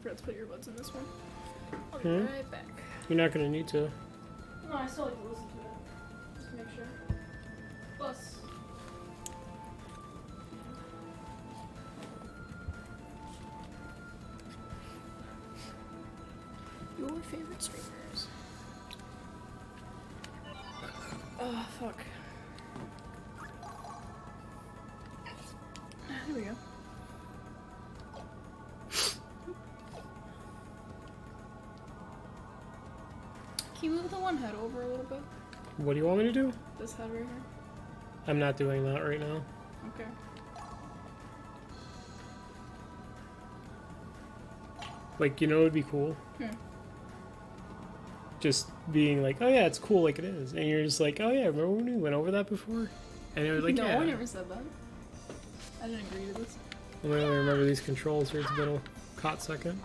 forgot to put earbuds in this one. I'll be right back. You're not gonna need to. No, I still like to listen to it. Just to make sure. Plus. Your favorite streamers. Oh, fuck. There we go. Can you move the one head over a little bit? What do you want me to do? This head right here? I'm not doing that right now. Okay. Like, you know, it'd be cool. Just being like, oh yeah, it's cool like it is. And you're just like, oh yeah, remember when we went over that before? And it was like, no, yeah. I never said that. I didn't agree to this. I only remember these controls here. It's been a hot second.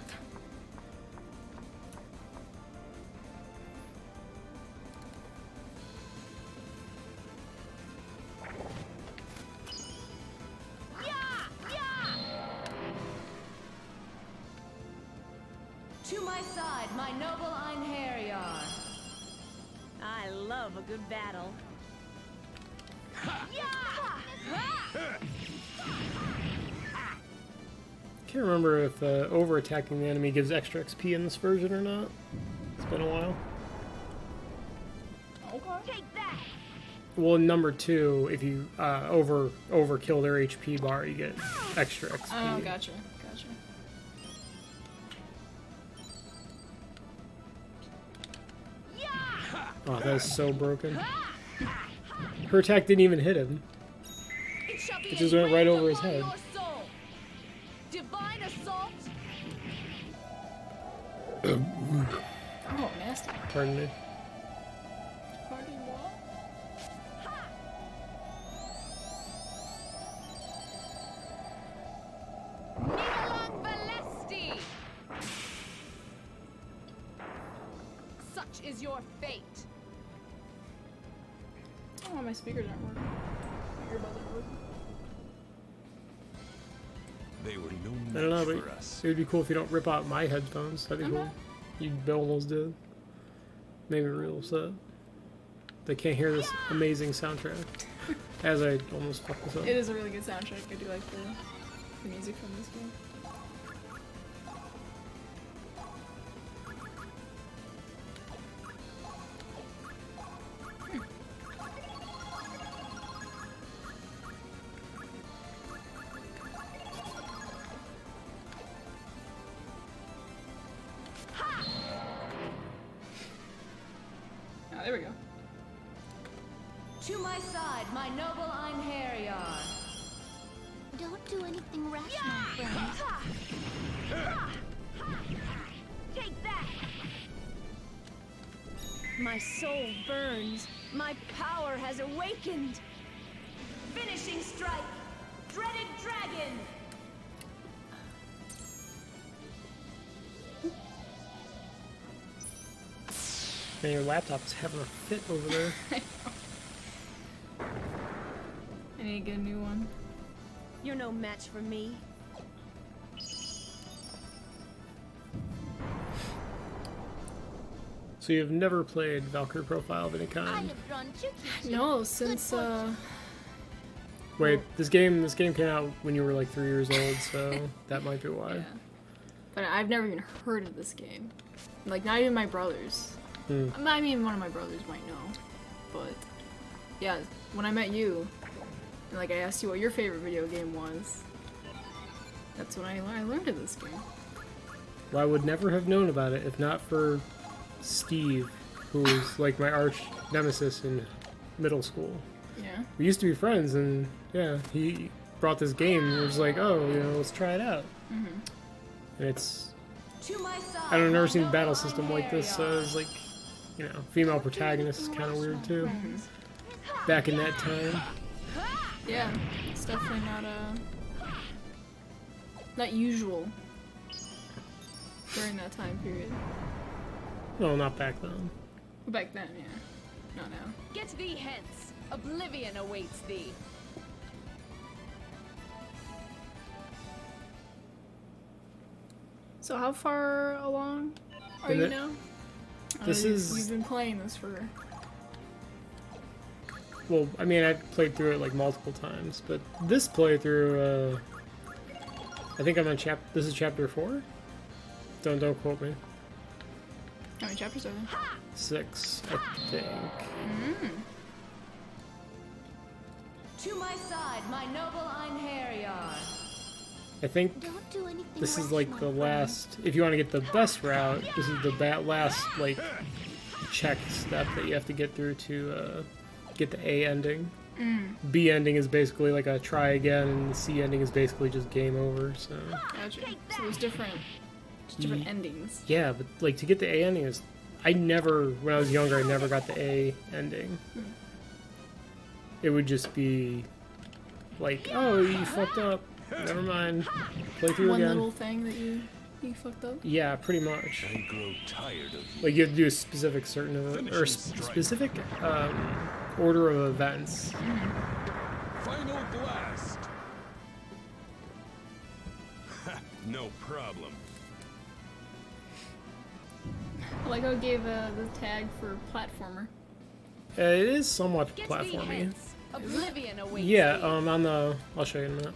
To my side, my noble Einherjar. I love a good battle. Can't remember if over attacking the enemy gives extra XP in this version or not. It's been a while. Okay. Take that. Well, in number 2, if you overkill their HP bar, you get extra XP. Oh, gotcha. Oh, that is so broken. Her attack didn't even hit him. It just went right over his head. Divine assault. Oh, nasty. Pardon me. Pardon what? Such is your fate. Oh, my speakers aren't working. My earbuds aren't working. They were no I don't know, match but for us. it would be cool if you don't rip out my headphones. That'd be cool. You almost did. Made me real upset. They can't hear this amazing soundtrack. As I almost fucked this up. It is a really good soundtrack. I do like the music from this game. There we go. To my side, my noble Einherjar. Don't do anything rash, my friend. Take that! My soul burns. My power has awakened. Finishing strike. Dreaded dragon. Man, your laptop is having a fit over there. I need to get a new one. You're no match for me. So you've never played Valkyrie Profile of any I kind? have drawn Chuki. No, since Wait, this game came out when you were like 3 years old, so that might be why. yeah. But I've never even heard of this game. Like, not even my brothers. I mean, one of my brothers might know. But, yeah, when I met you, and like I asked you what your favorite video game was, that's when I learned of this game. Well, I would never have known about it if not for Steve, who was like my arch nemesis in middle school. Yeah. We used to be friends, and yeah, he brought this game and was like, oh, you know, let's try it out. And it's, To my side, I don't know, I've never my seen a noble battle system like this, so it's like, you know, female protagonist is kind of weird too. Back in that time. Yeah, it's definitely not usual during that time period. No, not back then. Back then, yeah. Not now. Get thee hence. Oblivion awaits thee. So how far along are And you it- now? this is- You've been playing this for... Well, I mean, I've played through it like multiple times, but this playthrough, I think I'm on this is chapter 4? Don't quote me. How many chapters are there? 6, I think. To my side, my noble Einherjar. I think Don't do anything this is rash, like my the friend. last, if you want to get the best route, this is the last, like, check step that you have to get through to, get the A ending. B ending is basically like a try again, and the C ending is basically just game over, so... Gotcha. So there's different endings. Yeah, but, like, to get the A ending is... when I was younger, I never got the A ending. It would just be like, oh, you fucked up. Never mind. Play through One again. little thing that you fucked up. Yeah, pretty much. I grow tired of you. Like, you have to do a specific certain event, or specific order of events. Final blast. No problem. I like how it gave the tag for platformer. It is somewhat Get to the platformy. hits. Oblivion awaits Yeah, thee. I'll show you in a minute.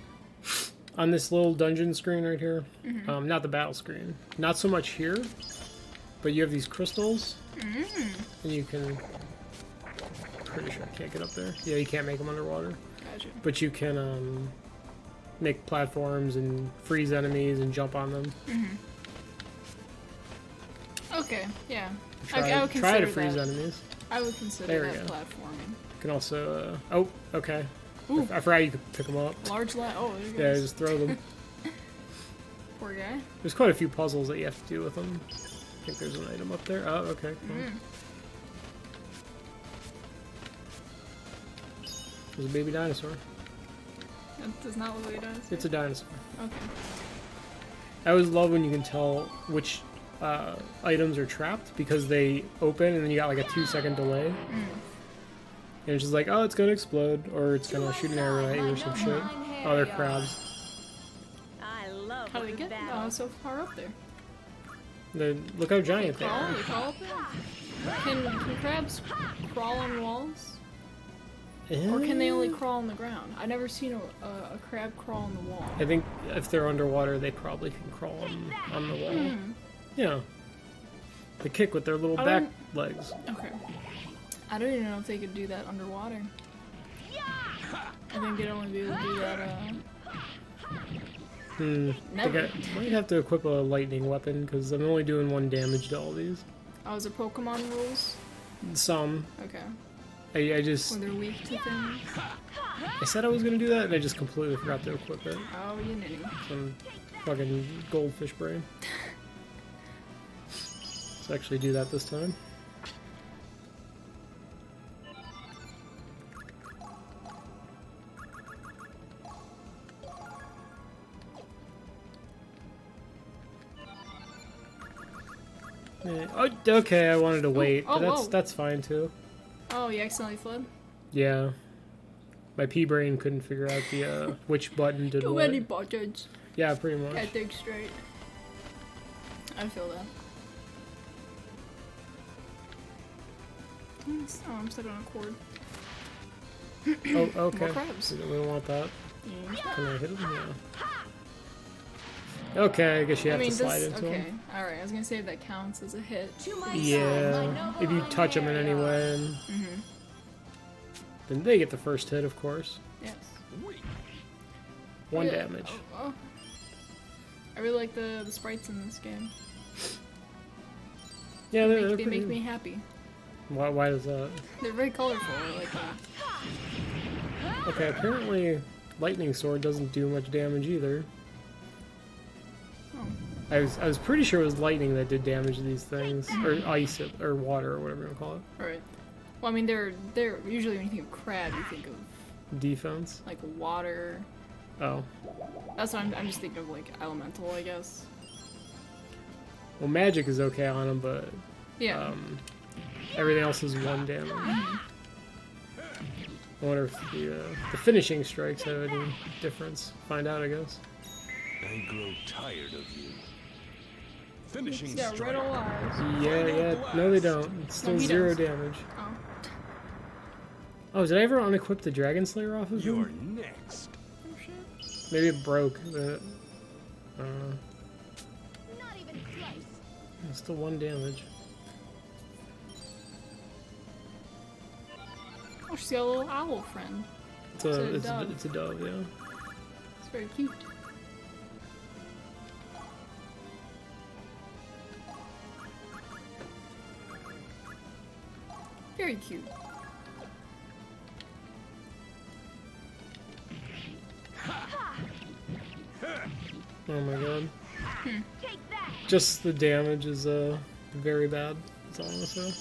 On this little dungeon screen right here, not the battle screen. Not so much here, but you have these crystals, and you can... Pretty sure I can't get up there. Yeah, you can't make them underwater. Gotcha. But you can make platforms and freeze enemies and jump on them. Okay, I would Try consider to freeze that. enemies. I would consider There we that go. platforming. You can also... oh, okay. Ooh. I forgot you could pick them up. Large oh, there you Yeah, go. just throw them. Poor guy. There's quite a few puzzles that you have to do with them. I think there's an item up there. Oh, okay. Cool. There's a baby dinosaur. That does not look like it does. It's a dinosaur. Okay. I always love when you can tell which items are trapped because they open and then you got like a 2-second delay. And it's just like, oh, it's gonna explode or it's gonna shoot an arrow at you or some shit. Oh, they're crabs. I love How do we get so far up there? Look how giant they Crawl? are. They crawl up there? Can crabs crawl on walls? Or can they only crawl on the ground? I've never seen a crab crawl on the wall. I think if they're underwater, they probably can crawl on the wall. Yeah. They kick with their little I back don't- legs. Okay. I don't even know if they could do that underwater. I think they'd only be able to do that, I think never. I might have to equip a lightning weapon because I'm only doing 1 damage to all these. Oh, is it Pokemon rules? Some. Okay. I just... When they're weak to things? I said I was gonna do that and I just completely forgot to equip it. Oh, you ninny. Some fucking goldfish brain. Let's actually do that this time. Oh, okay, I wanted to wait, oh, but whoa. that's fine too. Oh, you accidentally fled? Yeah. My pea brain couldn't figure out the which button did Too what. many buttons. Yeah, pretty much. Can't think straight. I feel that. Oh, I'm stuck on a cord. Oh, okay. More crabs. We don't want that. Yeah. Can I hit him? Yeah. Okay, I guess you have to slide into okay. him. Alright, I was gonna say if that counts as a hit. To my side, my Yeah, noble if you touch them in any Einherjar. way, and then they get the first hit, of course. Yes. 1 Yeah. damage. Oh. I really like the sprites in this game. Yeah, they're They pretty... make me happy. Why does that? They're very colorful. I like that. Okay, apparently lightning sword doesn't do much damage either. Oh. I was pretty sure it was lightning that did damage to these things, or ice, or water, or whatever you want to call it. Alright. Well, I mean, they're usually when you think of crab, you think of Defense. like water. Oh. That's what I'm just thinking of, like elemental, I guess. Well, magic is okay on them, but Yeah. everything else is 1 damage. I wonder if the finishing strikes have any difference. Find out, I guess. I grow tired of you. Finishing Yeah, strike. right alive. Yeah. No, they don't. It's still he 0 does. damage. Oh. Oh, did I ever unequip the Dragon Slayer off of You're him? next. Oh shit. Maybe it broke. But, Not even close. it's still 1 damage. Oh, she's got a little owl friend. It's a a dove. it's a dove, yeah. It's very cute. Very cute. Oh my god. Take that. Just the damage is very bad. That's all I'm gonna say.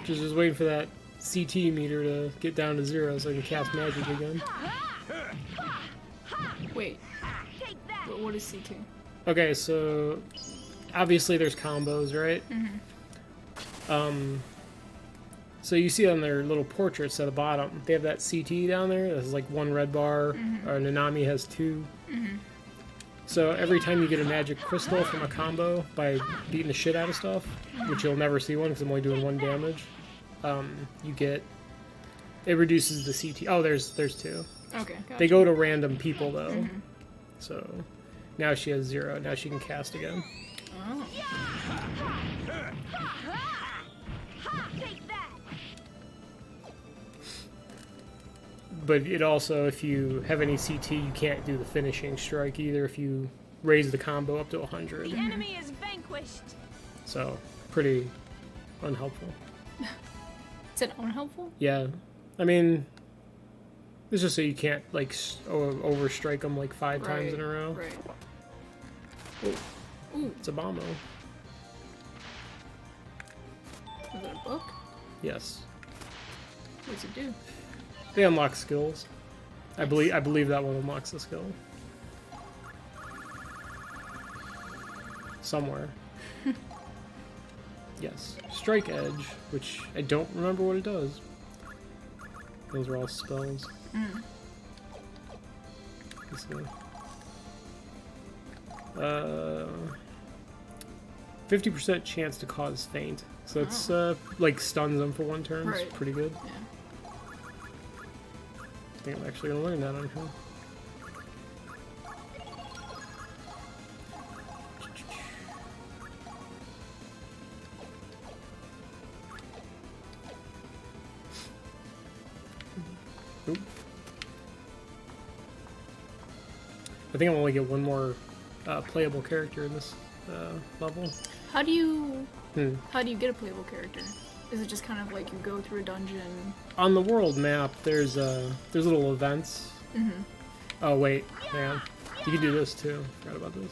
Just waiting for that CT meter to get down to 0 so I can cast magic again. Wait, Take that. but what is CT? Okay, so obviously there's combos, right? So you see on their little portraits at the bottom, they have that CT down there. There's like 1 red bar, or Nanami has 2. So every time you get a magic crystal from a combo by beating the shit out of stuff, which you'll never see one because I'm only doing 1 damage, you get, it reduces the CT. Oh, there's 2. Okay, gotcha. They go to random people though. So now she has 0. Now she can cast again. Oh. Take that. But it also, if you have any CT, you can't do the finishing strike either if you raise the combo up to 100. The enemy is vanquished. So, pretty unhelpful. Is it unhelpful? Yeah. I mean, it's just so you can't, like, overstrike them, like, 5 times in a row. Right. Ooh, it's a bombo. Is it a book? Yes. What does it do? They unlock skills. I believe that one unlocks the skill. Somewhere. Yes. Strike Edge, which I don't remember what it does. Those are all spells. Let's see. 50% chance to cause faint. So it's like stuns them for 1 turn. Right. It's pretty good. Yeah. I think I'm actually gonna learn that on here. Oop. I think I'm only get 1 more playable character in this level. How do you get a playable character? Is it just kind of like you go through a dungeon? On the world map, there's little events. Oh wait, hang on. You can do this too. Forgot about this.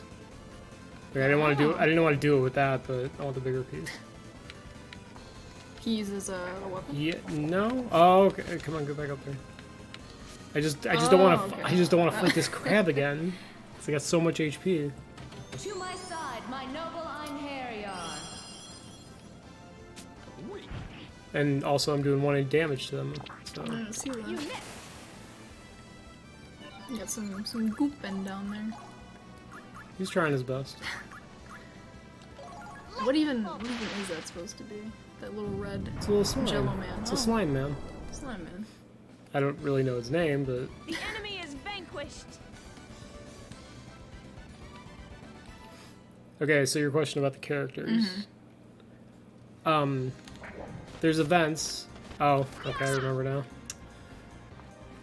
Okay, I didn't want to do it with that, but I want the bigger piece. He uses a weapon? Yeah, no. Oh, okay. Come on, go back up there. I just don't want to. okay. I just don't want to fight this crab again. 'Cause I got so much HP. To my side, my noble Einherjar. And also, I'm doing 1 damage to them. So I don't see that. You missed. You got some gooping down there. he's trying his best. What even is that supposed to be? That little red It's a little slime. Jello man. It's Oh. a slime man. slime man. I don't really know his name, but The enemy is vanquished. okay. So your question about the characters. There's events. Oh, okay, I remember now.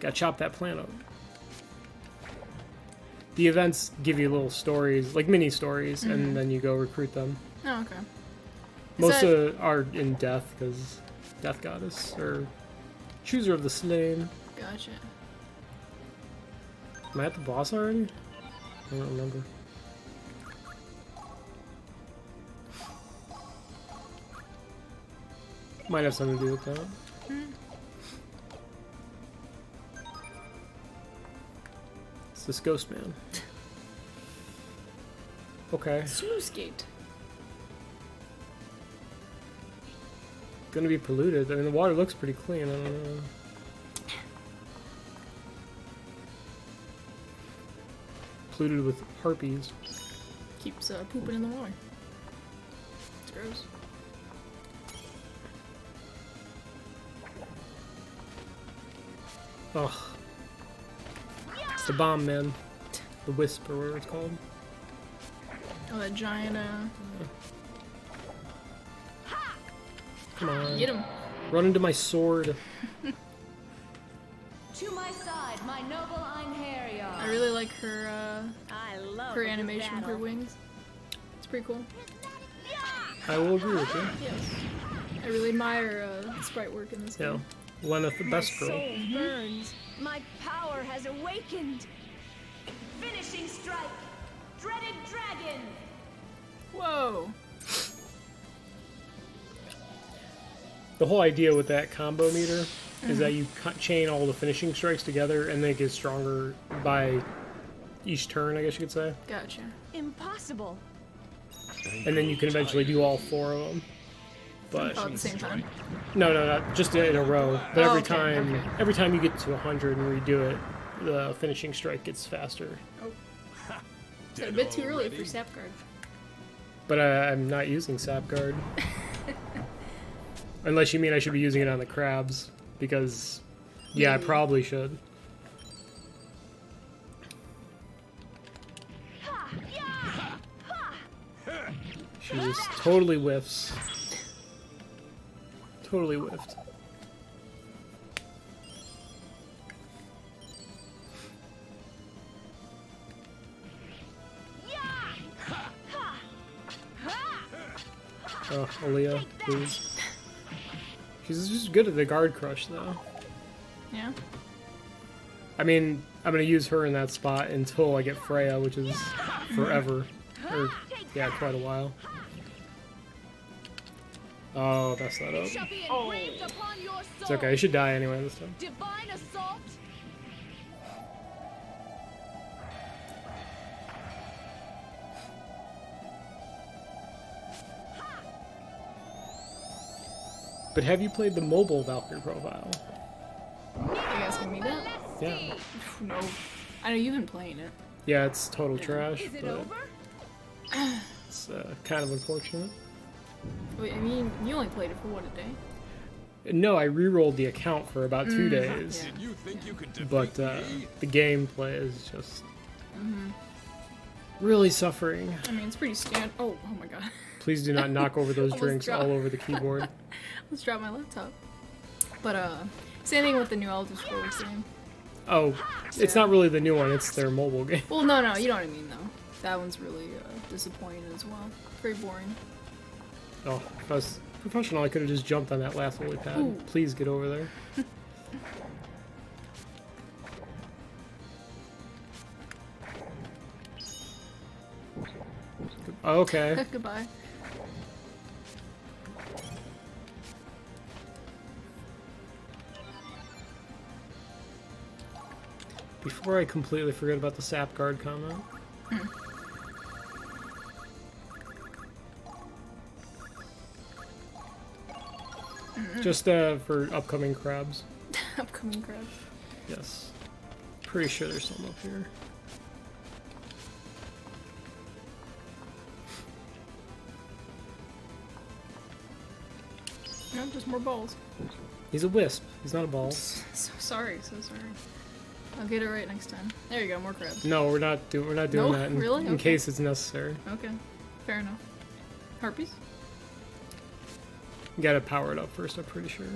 Gotta chop that plant up. The events give you little stories, like mini stories, and then you go recruit them. Oh, okay. Most are in death, because Death Goddess, or Chooser of the Slain. Gotcha. Am I at the boss already? I don't remember. Might have something to do with that. It's this ghost man. Okay. Sluice gate. Gonna be polluted. I mean, the water looks pretty clean. I don't know. Polluted with harpies. keeps pooping in the water. It's gross. Ugh. It's the bomb, man. The wisp, or whatever it's called. Oh, that giant, Come on. Get him. Run into my sword. To my side, my noble Einherjar. I really like her, I love her a good animation with her battle. wings. It's pretty cool. I will agree with you. Yes. I really admire, the sprite work in this Yeah. game. Lenneth, the best My girl. soul burns. My power has awakened. Finishing strike. Dreaded dragon. Whoa! The whole idea with that combo meter is that you chain all the finishing strikes together and they get stronger by each turn, I guess you could say. Gotcha. Impossible. And then you can eventually do all 4 of them. But Oh, at the same time. no, not just in a row. But Oh, every okay, time, okay. every time you get to 100 and redo it, the finishing strike gets faster. It's a bit too early for Sapguard. But I'm not using Sapguard. Unless you mean I should be using it on the crabs, because yeah, I probably should. She just totally whiffs. Totally whiffed. Oh, Aaliyah, please. She's just good at the guard crush, though. Yeah? I mean, I'm gonna use her in that spot until I get Freya, which is forever. Or, yeah, quite a while. Oh, that's that up. Shall be engraved upon your soul. It's okay, I should die anyway this time. Divine assault. But have you played the mobile Valkyrie Profile? Are you asking me that? Yeah. No. I know you've been playing it. Yeah, it's total trash, Is it but over? it's kind of unfortunate. Wait, I mean, you only played it for what, a day? No, I re-rolled the account for about 2 days, yeah. Did you think you could defeat but me? the gameplay is just really suffering. I mean, it's pretty standard. Oh my god. Please do not knock over those Almost drinks dropped. all over the keyboard. Let's drop my laptop. But, same thing with the new Elder Scrolls game. Oh, it's not really the new one, it's their mobile game. Well, no, you know what I mean, though. That one's really disappointing as well. Very boring. Oh, if I was professional, I could have just jumped on that last lily pad. Ooh. Please get over there. Okay. Goodbye. Before I completely forget about the sap guard comment. Just for upcoming crabs. Upcoming crab. Yes. Pretty sure there's some up here. No, just more balls. He's a wisp. He's not a ball. So sorry, so sorry. I'll get it right next time. There you go, more crabs. No, we're not doing No? that Really? in Okay. case it's necessary. Okay, fair enough. Harpies? You gotta power it up first, I'm pretty sure.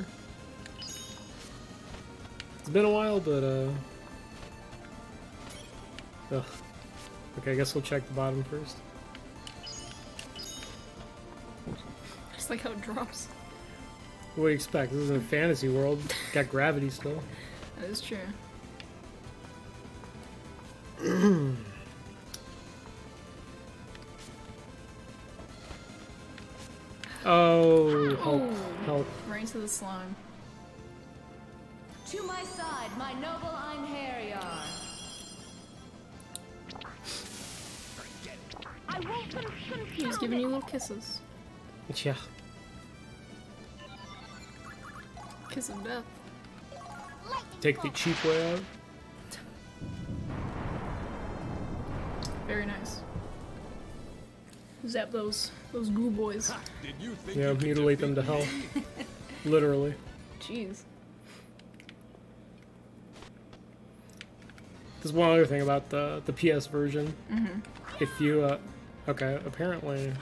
It's been a while, but ugh. Okay, I guess we'll check the bottom first. Just like how it drops. What do you expect? This is a fantasy world. Got gravity still. That is true. Oh, help, Oh. help. Right into the slime. To my side, my noble Einherjar. I won't He's giving you little kisses. Yeah. Kiss of death. Take the cheap way out. Very nice. Zap those goo boys. Did you think Yeah, you could mutilate them to defeat hell. me? Literally. Jeez. There's one other thing about the PS version. Mm-hmm. If you, okay, apparently,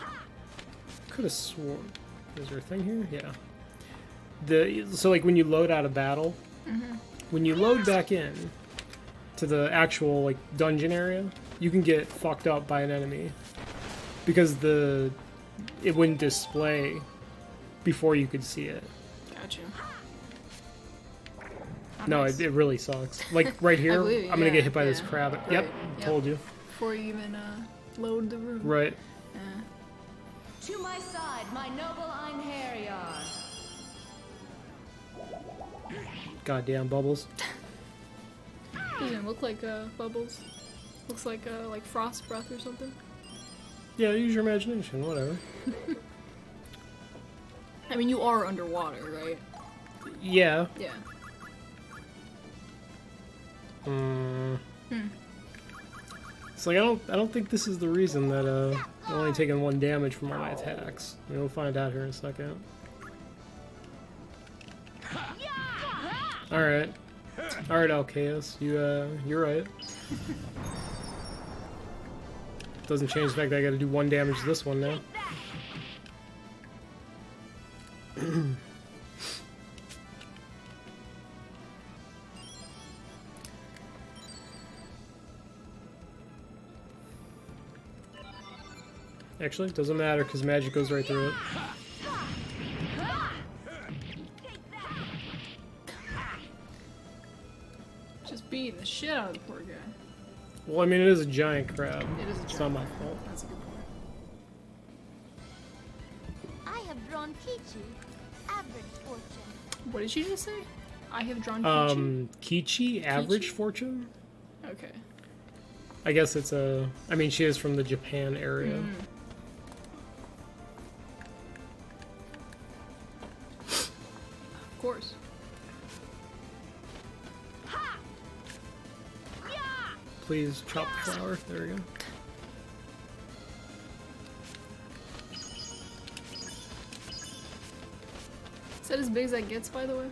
could have sworn. Is there a thing here? Yeah. So like when you load out of battle, when you load back in to the actual like dungeon area, you can get fucked up by an enemy because it wouldn't display before you could see it. Gotcha. Oh, No, nice. it really sucks. Like right here, believe you, I'm gonna yeah, get hit by this yeah. crab. Right, Yep, yep. told you. Before you even load the room. Right. Yeah. To my side, my noble Einherjar. Goddamn bubbles. Doesn't look like bubbles. Looks like frost breath or something. Yeah, use your imagination. Whatever. I mean, you are underwater, right? Yeah. Yeah. It's like I don't think this is the reason that I'm only taking 1 damage from all my attacks. We'll find out here in a second. Alright. Alright, Alcaeus. You're right. Doesn't change the fact that I gotta do 1 damage to this one now. Actually, it doesn't matter because magic goes right through it. Just beating the shit out of the poor guy. Well, I mean, it is a giant crab. It is a It's not giant my fault. That's a good point. I have drawn Kichi. Average fortune. What did you just say? I have drawn Kichi. Kichi, average Kichi? fortune? Okay. I guess it's a... I mean, she is from the Japan area. Of course. Please chop the flower. There we go. Is that as big as that gets, by the way?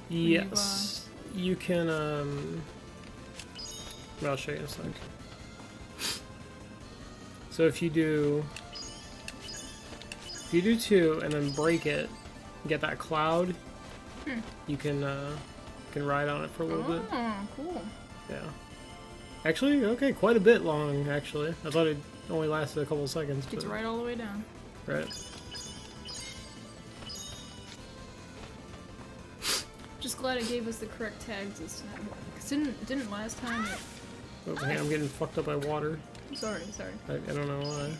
Yes. You can, I'll show you in a sec. So if you do 2 and then break it, get that cloud, you can ride on it for a little bit. Oh, cool. Yeah. Actually, okay, quite a bit long, actually. I thought it only lasted a couple of seconds. Gets but- right all the way down. Right. Just glad it gave us the correct tags this time. 'Cause didn't last time it... Oh, hey, I'm getting fucked up by water. Sorry. I don't know why.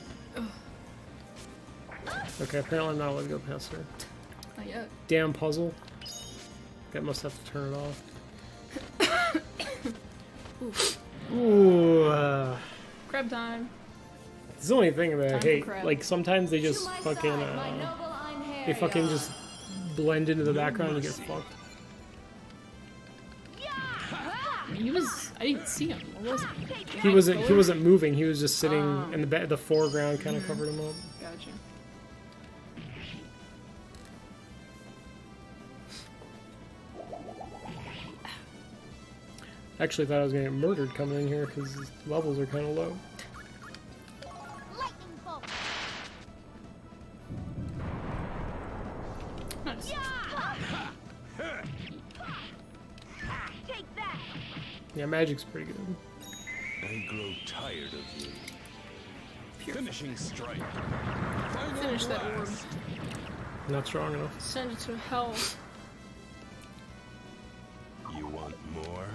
Okay, apparently I'm not allowed to go past her. Not yet. Damn puzzle. I must have to turn it off. Oof. Ooh. Crab time. It's the only thing that I Time for hate. crab. Like, sometimes they To just my fucking, side, my noble Einherjar. they fucking just blend into the background and get mercy. fucked. I didn't see him. What was it? He wasn't moving, he was just sitting Oh. in the foreground, kind of covered him up. Gotcha. Actually thought I was gonna get murdered coming in here because levels are kind of low. Lightning bolt. Nice. Take that. Yeah, magic's pretty good. I grow tired of you. Finishing strike. Final Finish that orb. blast. Not strong enough. Send it to hell. You want more?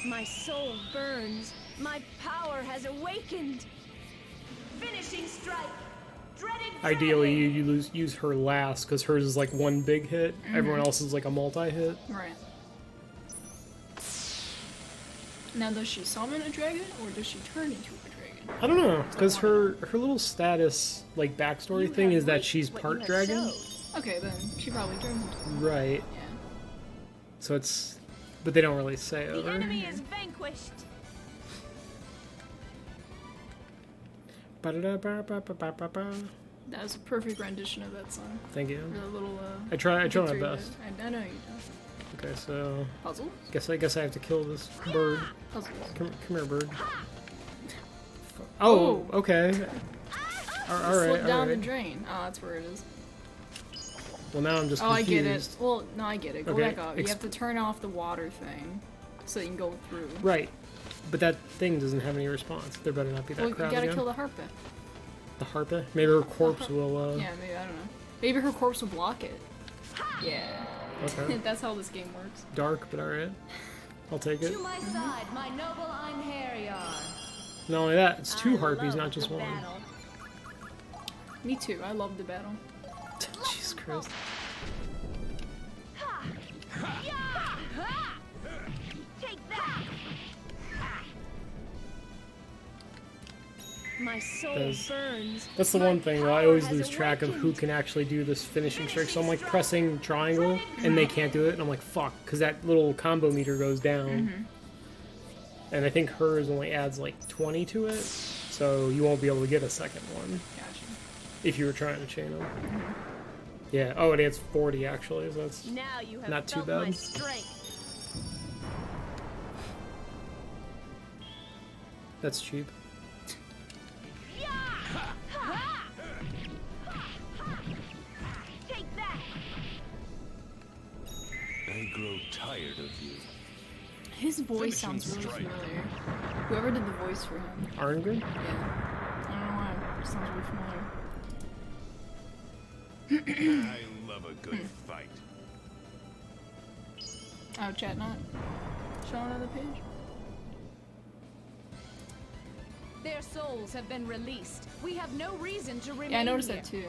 My soul burns. My power has awakened. Finishing strike. Dreaded Ideally, dragon. you use her last because hers is like 1 big hit. Everyone else is like a multi-hit. Right. Now, does she summon a dragon, or does she turn into a dragon? I don't know, because her little status, like, backstory thing is that she's part dragon. Okay, then she probably turns into Right. yeah. So it's... But they don't really say The over. enemy is vanquished. Ba-da-da-ba-ba-ba-ba-ba. That was a perfect rendition of that song. Thank you. The little, I try my victory best. bit. I know you do. Okay, so Puzzles? guess I have to kill this bird. Puzzles. Come here, bird. Oh, okay. All Slip right, down all the right. drain. Oh, that's where it is. Well, now I'm just Oh, I confused. get it. Well, no, I get it. Go Okay, back up. You have to turn off the water thing so you can go through. Right, but that thing doesn't have any response. There better not be that Well, you crowd gotta again. kill the harpy. The harpa? Maybe her corpse will. Yeah, maybe, I don't know. Maybe her corpse will block it. Yeah. Okay. That's how this game works. Dark, but all right. I'll take it. To my side, my noble Einherjar. Not only that, it's two I harpies, love not just the one. battle. Me too. I love the battle. Jesus Christ. Take that! My soul That's- burns. That's the My one thing, though. I power always has lose track of who awakened. can actually do this finishing strike. So I'm like pressing triangle, and they can't do it, and I'm like, fuck, because that little combo meter goes down. And I think hers only adds like 20 to it, so you won't be able to get a second one Gotcha. if you were trying to chain them. Yeah, oh, it adds 40 actually, so that's Now you have not too felt my bad. strength. that's cheap. Take that! I grow tired of you. His voice Finishing sounds really strike. familiar. Whoever did the voice for him. Arngrim? Yeah. I don't know why. It sounds really familiar. I love a good fight. Oh, chat not showing on the page? Their souls have been released. We have no reason to remain Yeah, I noticed here. that too.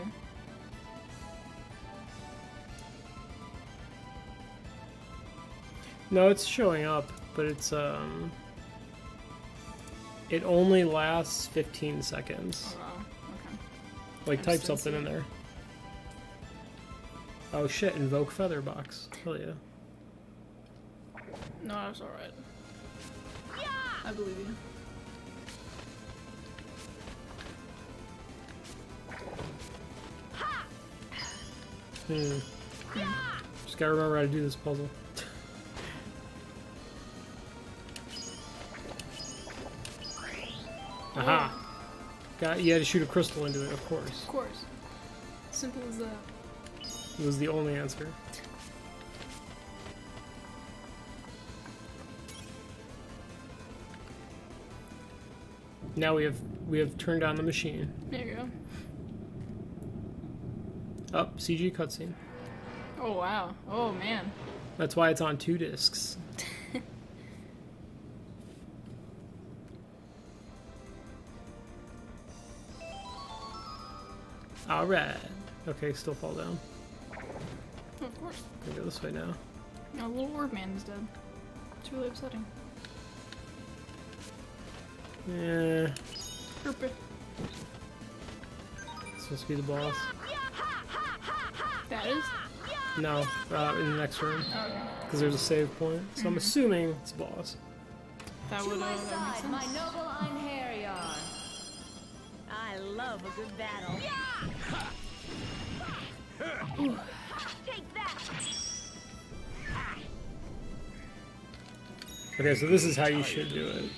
No, it's showing up, but it's it only lasts 15 seconds. Oh, wow. Okay. Like, I type just didn't something see in it. there. Oh shit, invoke Featherbox. Hell yeah. No, that's alright. I believe you. Just gotta remember how to do this puzzle. Aha! You had to shoot a crystal into it, of course. Of course. Simple as that. It was the only answer. Now we have turned on the machine. There you go. Up, CG cutscene. Oh, wow. Oh, man. That's why it's on 2 discs. Alright. Okay, still fall down. Oh, of course. Gonna go this way now. Oh, little orb man is dead. It's really upsetting. Yeah. Herpy. Supposed to be the boss. That is? No, in the next room. Oh, okay. Because there's a save point. So I'm assuming it's boss. That To would, my that would side, make my sense. noble Einherjar. I love a good battle. Take that! Okay, so this is how you should do it. You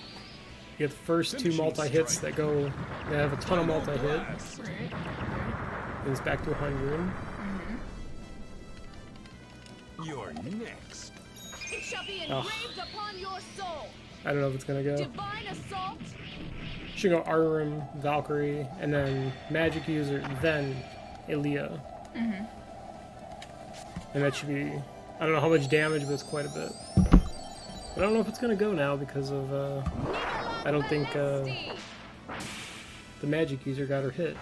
get the first 2 multi-hits that go, they have a ton of multi-hit, Right. and it's back to 100. You're next. It shall be Ugh. engraved upon your soul. I don't know if it's gonna go. Divine assault. Should go Arrim, Valkyrie, and then Magic User, then Elia. And that should be, I don't know how much damage, but it's quite a bit. But I don't know if it's gonna go now because of, I don't think the Magic User got her hit.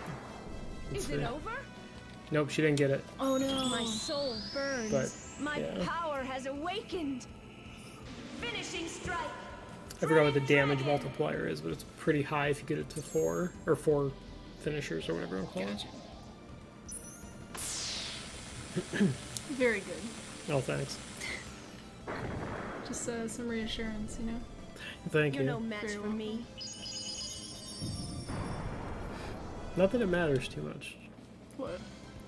Let's Is it see. over? Nope, she didn't get it. Oh, no. My soul burns. But, My yeah. power has awakened. Finishing strike. I forgot what the damage multiplier is, but it's pretty high if you get it to 4, or 4 finishers, or whatever you call it. Gotcha. Very good. Oh, thanks. Just some reassurance, you know? Thank You're you. no match Very for welcome. me. Not that it matters too much. What?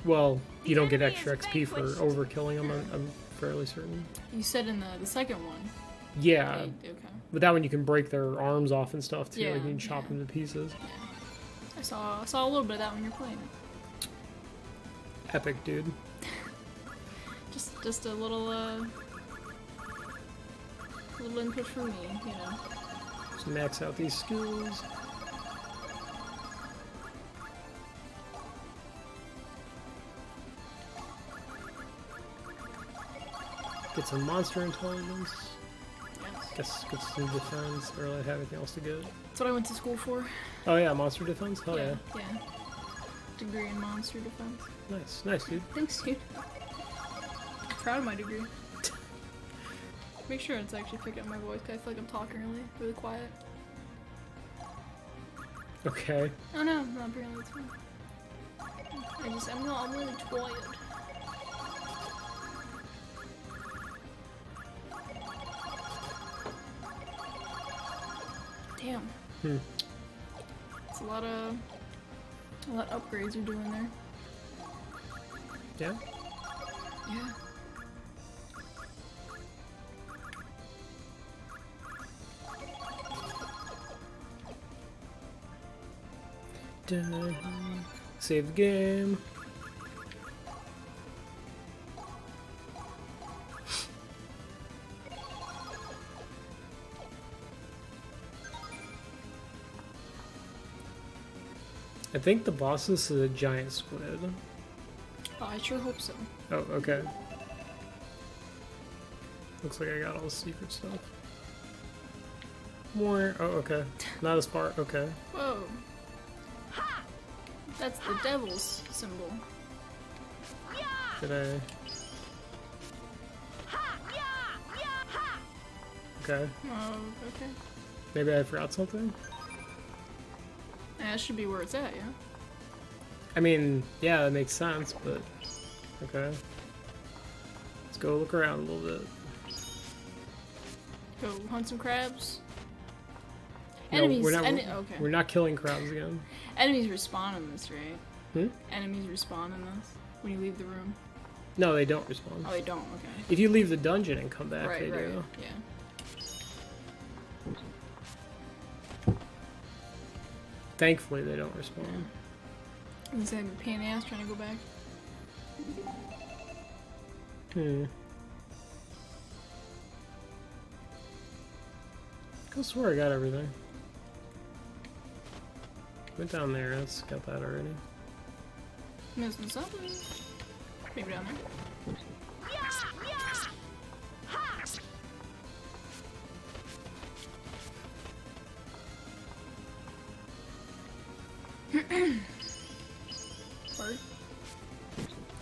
Well, you don't get enemy extra is XP for vanquished. overkilling them, I'm fairly certain. You said in the second one. Yeah, Okay. but that one you can break their arms off and stuff too, Yeah, like you can chop yeah. them to pieces. I saw a little bit of that when you're playing it. Epic, dude. Just a little input for me, you know. Just max out these skills. Get some monster intelligence. Yes. Guess get some defense. Or really have anything else to get. That's what I went to school for. Oh yeah, monster defense? Hell yeah. Yeah. Degree in monster defense. Nice, nice dude. Thanks, dude. I'm proud of my degree. Make sure it's actually picking up my voice, 'cause I feel like I'm talking really quiet. Okay. Oh no, apparently it's fine. I'm really tired. Damn. It's a lot of upgrades you're doing there. Yeah? Yeah. Dun. Save the game. I think the boss is a giant squid. Oh, I sure hope so. Oh, okay. Looks like I got all the secret stuff. More. Oh, okay. Not as far. Okay. Whoa. That's the devil's symbol. Did I? Okay. Oh, okay. Maybe I forgot something? Yeah, that should be where it's at, yeah? I mean, yeah, that makes sense, but... Okay. Let's go look around a little bit. Go hunt some crabs. No, Enemies. we're Okay. not killing crowds again. Enemies respawn in this, right? Hmm? Enemies respawn in this when you leave the room. No, they don't respond. Oh, they don't. Okay. If you leave the dungeon and come back, Right. they do. Yeah. Thankfully, they don't respond. It's gonna be a pain in the ass trying to go back. I swear I got everything. Went down there, let's got that already. Missing something. Maybe down there. Bird.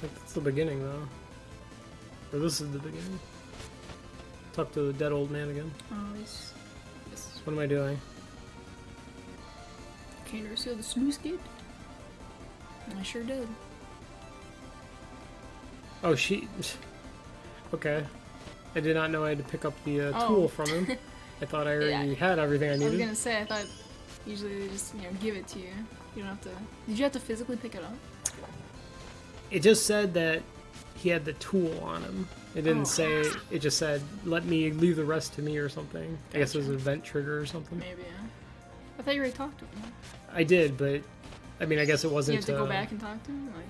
That's the beginning, though. Or this is the beginning. Talk to the dead old man again. Oh, this. What am I doing? Can you seal the sluice gate? I sure did. Oh, she... Okay. I did not know I had to pick up the Oh. tool from him. I thought I already Yeah. had everything I I was needed. gonna say, I thought usually they just, give it to you. You don't have to. Did you have to physically pick it up? It just said that he had the tool on him. It didn't Oh. say... It just said, let me leave the rest to me or something. I guess it was Gotcha. an event trigger or something. Maybe, yeah. I thought you already talked to him. I did, but... I mean, I guess it You wasn't... have to go back and talk to him? Like,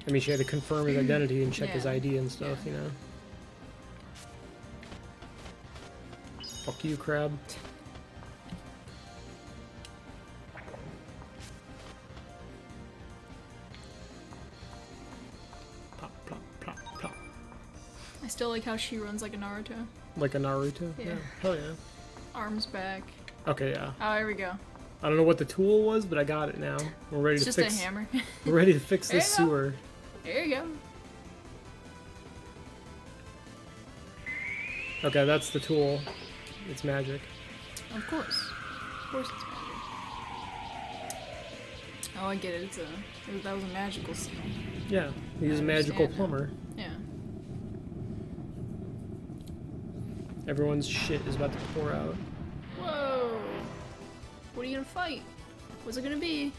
I mean, she had to confirm his identity and check his Yeah. ID and stuff, Yeah. you know? Fuck you, crab. Plop, plop, plop, plop. I still like how she runs like a Naruto. Like a Naruto? Yeah. Hell yeah. Arms back. Okay, yeah. Oh, here we go. I don't know what the tool was, but I got it now. We're ready It's to just fix... a hammer. We're ready to fix There this you go. sewer. There you go. Okay, that's the tool. It's magic. Of course. Of course it's magic. Oh, I get it. That was a magical seal. Yeah, he's a I magical understand now. plumber. Yeah. Everyone's shit is about to pour out. Whoa. What are you gonna fight? What's it gonna be?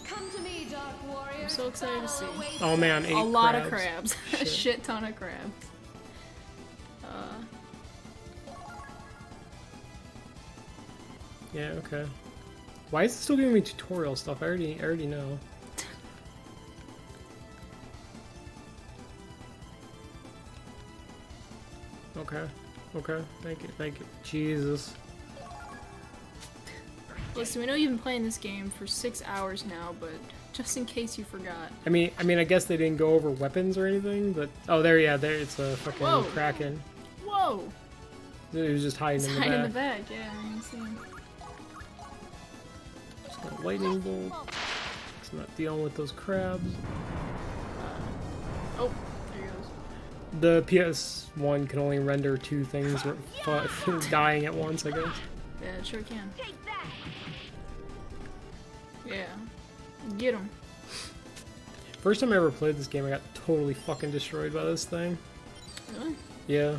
Come to me, Dark Warrior. I'm so excited to see. Oh man, 8 A lot crabs. of crabs. A Shit. shit ton of crabs. Yeah, okay. Why is it still giving me tutorial stuff? I already know. Okay. Okay. Thank you. Jesus. Listen, we know you've been playing this game for 6 hours now, but just in case you forgot. I mean, I guess they didn't go over weapons or anything, but oh, there, it's a fucking Whoa. kraken. Whoa! It was just hiding It's in the hiding back. in the back, yeah. I didn't see him. Just got a lightning bolt. It's not dealing with those crabs. Oh, there he goes. The PS1 can only render 2 things dying at once, I guess. Yeah, it sure can. Take that. Yeah. Get him. First time I ever played this game, I got totally fucking destroyed by this thing. Really? Yeah.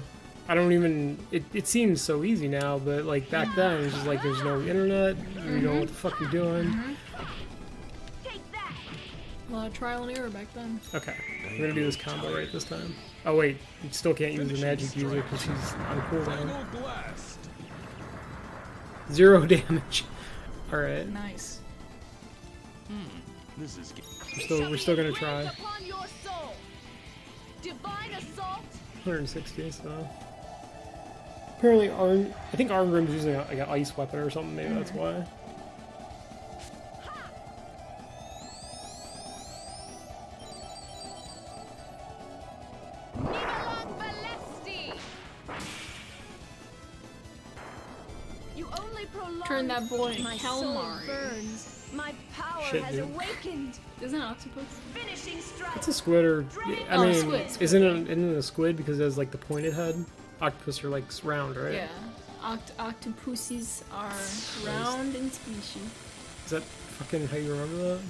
I don't even... It seems so easy now, but like back then, it was just like there's no internet, you know what the fuck you're doing. Take that. A lot of trial and error back then. Okay, we're gonna do this combo right this time. Oh wait, you still can't use the magic user because she's on cooldown. Final blast. 0 damage. Alright, Nice. This is we're still gonna try. Upon your soul. Divine assault. 160, so... Apparently I think Arngrim's using like an ice weapon or something, maybe that's why. Nivalang Balesti. You only prolong. Turn that boy My soul calamari. burns. My power Shit, has dude. awakened. Isn't it octopus? Finishing strike. It's a squid or... I Oh, mean, squid. isn't it a squid because it has like the pointed head? Octopus are like round, right? Yeah. Octopuses are round in species. Is that fucking how you remember that?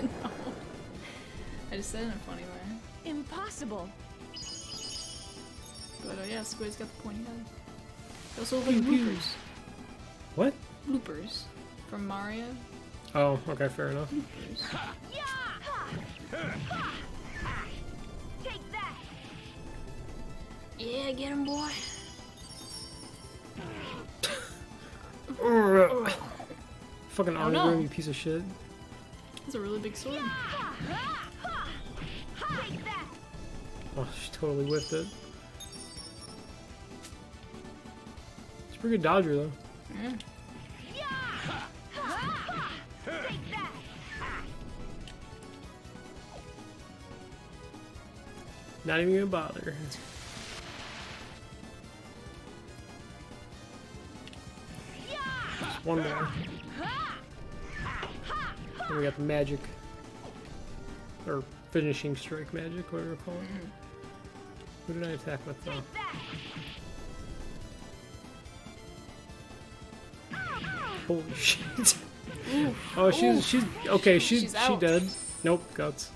No. I just said it in a funny way. Impossible. But yeah, squid's got the pointy head. They also look like bloopers. What? Bloopers. From Mario. Oh, okay, fair enough. Bloopers. Take that. Yeah, get him, boy. Fucking Oh, Arngrim, no. you piece of shit. That's a really big sword. Take that. Oh, she totally whiffed it. It's a pretty good dodger, though. Yeah. Take that. Not even gonna bother. Just one more. And we got the magic. Or finishing strike magic, whatever you call it. Who did I attack with, though? Holy shit. Oh, she's okay, She's she out. dead. Nope, guts.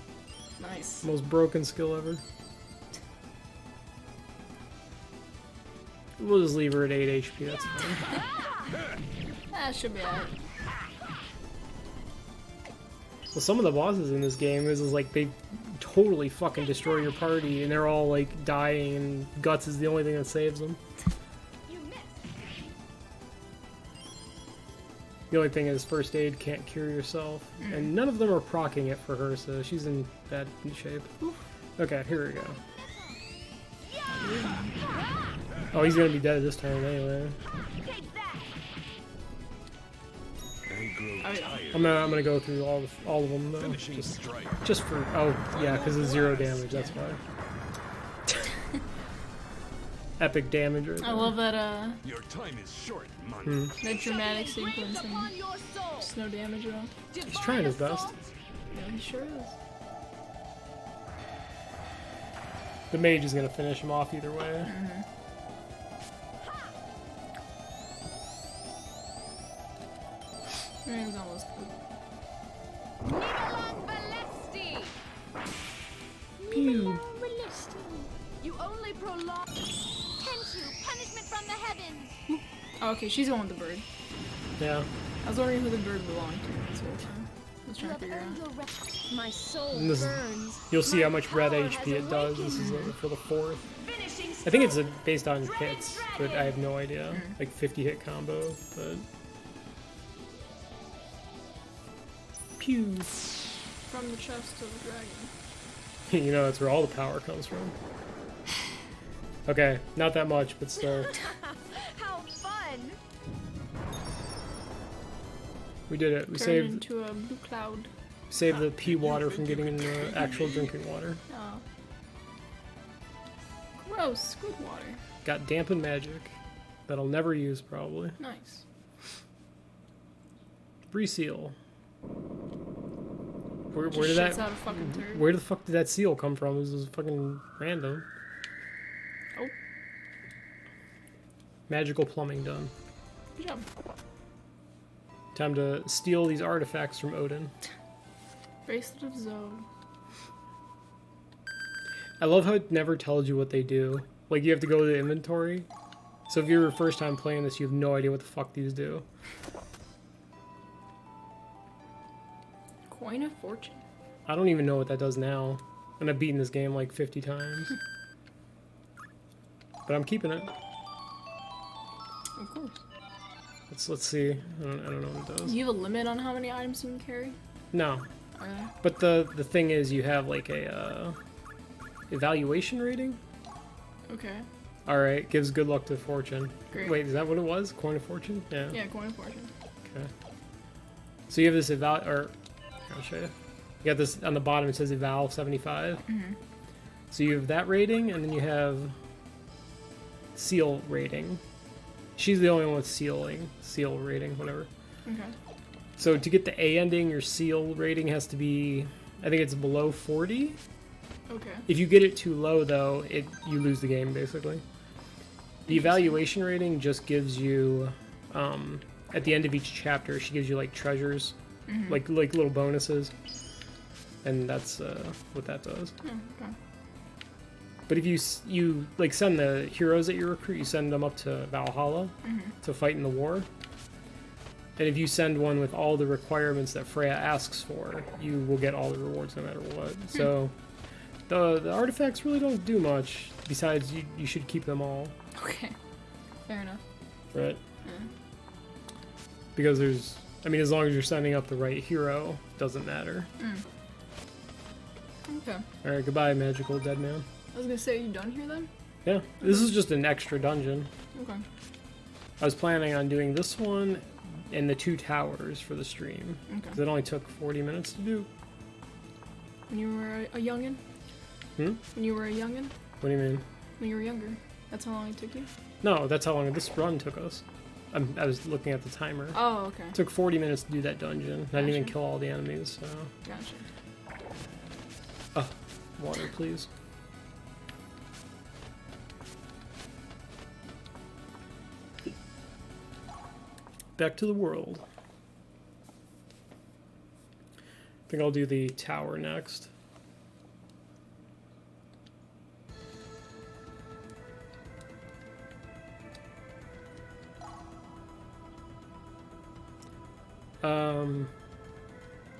Nice. Most broken skill ever. We'll just leave her at 8 HP, that's fine. That should be alright. Well, some of the bosses in this game is like they totally fucking destroy your party and they're all like dying and guts is the only thing that saves them. You missed. The only thing is first aid can't cure yourself. And none of them are proccing it for her, so she's in bad shape. Okay, here we go. Oh, he's gonna be dead this time anyway. Take that. I grow Oh, yeah. tired. I'm gonna go through all of them though. Finishing strike. Just for yeah, because it's 0 damage. That's why. Epic damage. Right I there. love that Your time is short, man. that dramatic sequence and Upon your soul. just no damage at all. He's trying his best. Yeah, he sure is. The mage is gonna finish him off either way. It was almost good. Nivalang Balesti. Pew. You only prolong. Tenchu, punishment from the heavens. Oh, okay, she's the one with the bird. Yeah. I was wondering who the bird belonged to this whole time. I was You trying to have figure earned out. your rep. My soul And this is- burns. You'll see My how much red power HP has it does. This is awakened. for the 4th. Finishing I think it's stroke. based on hits, but I have no idea. Like 50 hit combo, but. Pew! From the chest of the dragon. You know, that's where all the power comes from. Okay, not that much, but still. How fun! We did it. We Turned saved into a blue cloud. the pea water from getting into actual drinking water. Oh. Gross. Good water. Got dampened magic that I'll never use probably. Nice. Bree seal. Where Just did shits that? out a fucking turd. Where the fuck did that seal come from? This was fucking random. Oh. Magical plumbing done. Good job. Time to steal these artifacts from Odin. Bracelet of Zoe. I love how it never tells you what they do. Like, you have to go to the inventory. So if you're your first time playing this, you have no idea what the fuck these do. Coin of Fortune. I don't even know what that does now. And I've beaten this game like 50 times. But I'm keeping it. Of course. Let's see. I don't know what it does. Do you have a limit on how many items you can carry? No. Are there? But the thing is, you have like a evaluation rating. Okay. All right, gives good luck to fortune. Great. Wait, is that what it was? Coin of fortune? Yeah. Yeah, coin of fortune. Okay. So you have this I'll show you. You got this on the bottom. It says eval 75. So you have that rating, and then you have seal rating. She's the only one with seal rating, whatever. Okay. So to get the A ending, your seal rating has to be, I think it's below 40. Okay. If you get it too low, though, you lose the game, basically. The evaluation rating just gives you, at the end of each chapter, she gives you, like, treasures, like little bonuses. And that's what that does. Oh, okay. But if you like send the heroes that you recruit, you send them up to Valhalla to fight in the war. And if you send one with all the requirements that Freya asks for, you will get all the rewards no matter what. So the artifacts really don't do much. Besides, you should keep them all. Okay. Fair enough. Right? Yeah. Because as long as you're sending up the right hero, doesn't matter. Okay. Alright, goodbye, magical dead man. I was gonna say, are you done here then? Yeah, this is just an extra dungeon. Okay. I was planning on doing this one and the 2 towers for the stream. Okay. Because it only took 40 minutes to do. When you were a youngin'? Hmm? When you were a youngin'? What do you mean? When you were younger? That's how long it took you? No, that's how long this run took us. I was looking at the timer. Oh, okay. It took 40 minutes to do that dungeon. I didn't even Gotcha. kill all the enemies, so... Gotcha. Oh, water, please. Back to the world. I think I'll do the tower next.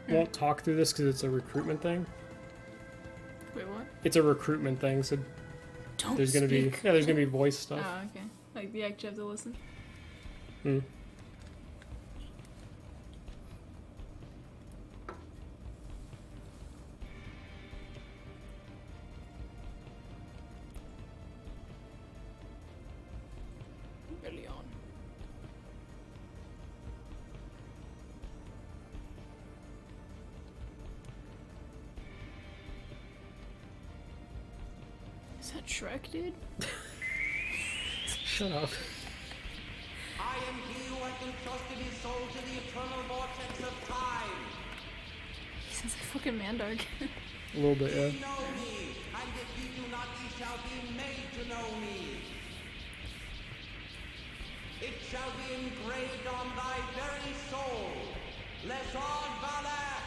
Won't talk through this because it's a recruitment thing. Wait, what? It's a recruitment thing, so Don't there's gonna be speak. there's gonna be voice stuff. Oh, okay. Like, you actually have to listen? Hmm. Early on. Is that Shrek, dude? Shut up. I am he who has entrusted his soul to the eternal vortex of time. He sounds like fucking Mandark. A little bit, yeah. Ye know me, and if ye do not, ye shall be made to know me. It shall be engraved on thy very soul, Lesard Valak.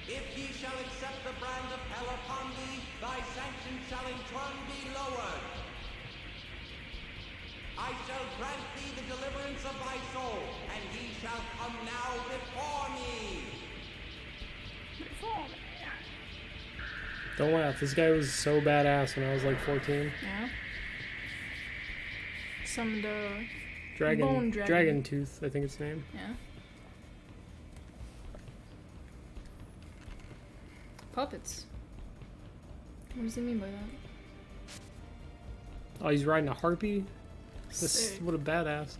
If ye shall accept the brand of hell upon thee, thy sanction shall in turn be lowered. I shall grant thee the deliverance of thy soul, and he shall come now before me. Don't laugh. This guy was so badass when I was like 14. Yeah. Summoned a Dragon, dragon. Dragon Tooth, I think its name. Yeah. Puppets. What does he mean by that? Oh, he's riding a harpy? Sick. What a badass.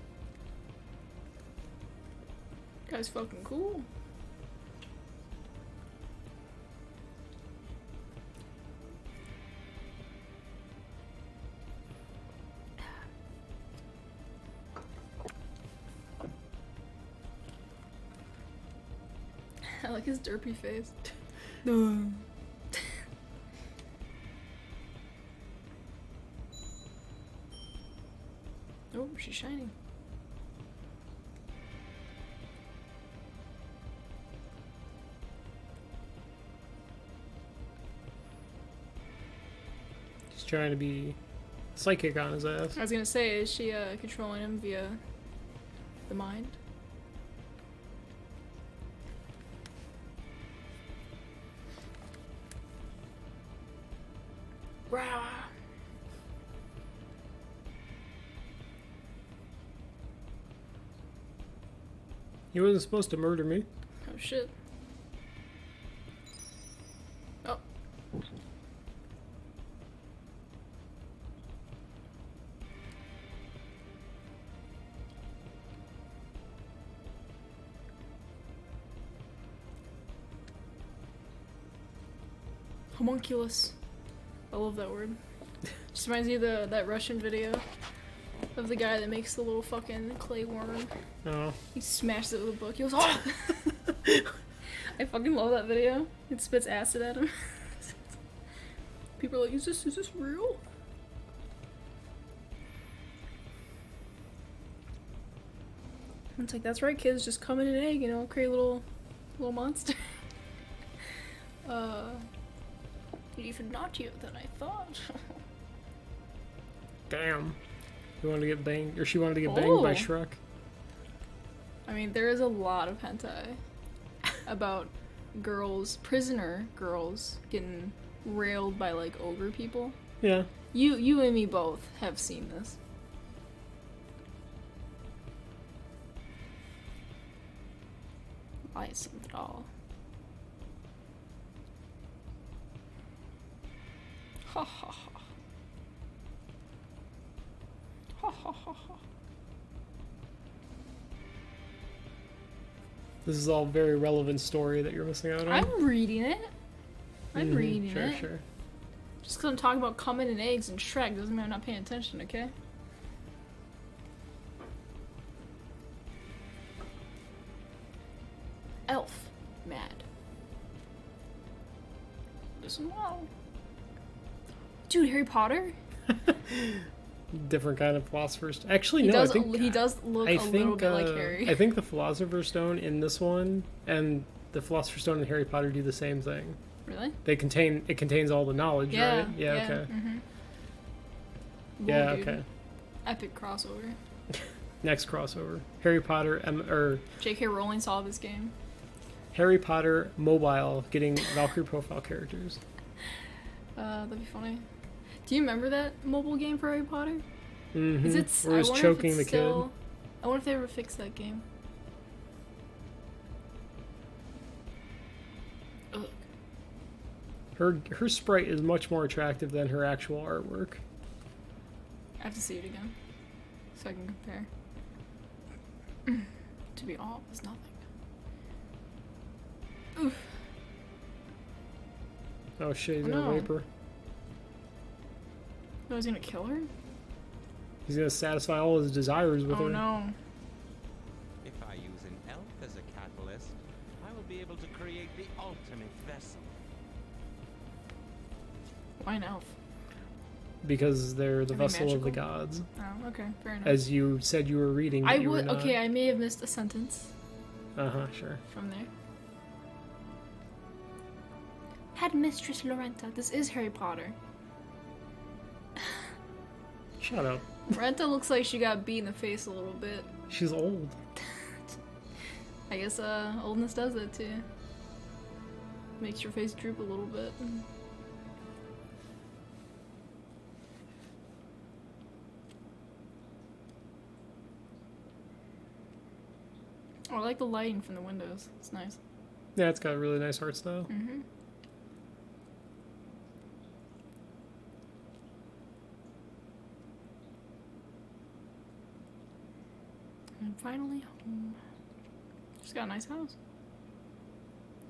Guy's fucking cool. I like his derpy face. Oh, she's shining. She's trying to be psychic on his ass. I was gonna say, is she controlling him via the mind? Wow. He wasn't supposed to murder me. Oh shit. Oh. Homunculus. I love that word. Just reminds me of that Russian video of the guy that makes the little fucking clay worm. Oh. He smashes it with a book. He goes, oh! I fucking love that video. It spits acid at him. People are like, is this real? And it's like, that's right, kids, just come in an egg, you know, create a little monster. Even naughtier than I thought. Damn. He wanted to get banged, or she wanted to get banged by Oh. Shrek. I mean, there is a lot of hentai about prisoner girls, getting railed by like ogre people. Yeah. You and me both have seen this. I seen it all. Ha ha ha. Ha ha ha ha. This is all very relevant story that you're missing out on. I'm reading it. I'm reading sure, it. Sure. Just because I'm talking about coming and eggs and Shrek doesn't mean I'm not paying attention, okay? Elf. Mad. Listen well. Dude, Harry Potter? Different kind of philosopher's stone. Actually, He no, does, I think he does look a little bit like Harry. I think the philosopher's stone in this one and the philosopher's stone in Harry Potter do the same thing. Really? It contains all the knowledge, right? Yeah, okay. Mm-hmm. Yeah, okay. Epic crossover. Next crossover. Harry Potter or J.K. Rowling saw this game. Harry Potter mobile getting Valkyrie Profile characters. That'd be funny. Do you remember that mobile game for Harry Potter? Mm-hmm. Is it? Where he's choking the kid. I wonder if they ever fixed that game. Ugh. Her sprite is much more attractive than her actual artwork. I have to see it again, so I can compare. To be all is nothing. Oof. Oh shit, he's Oh, gonna no. rape her. Oh, he's gonna kill her? He's gonna satisfy all his desires with Oh her. no. If I use an elf as a catalyst, I will be able to create the ultimate vessel. Why an elf? Because they're the Are they vessel of the magical? gods. Oh, okay, fair enough. As you said you were reading. I but you were would. not. Okay, I may have missed a sentence Uh-huh, sure. from there. Headmistress Lorenta, this is Harry Potter. Shut up. Renta looks like she got beat in the face a little bit. She's old. I guess oldness does that too. Makes your face droop a little bit. Oh, I like the lighting from the windows. It's nice. Yeah, it's got a really nice art style. Mm-hmm. And finally home. She's got a nice house.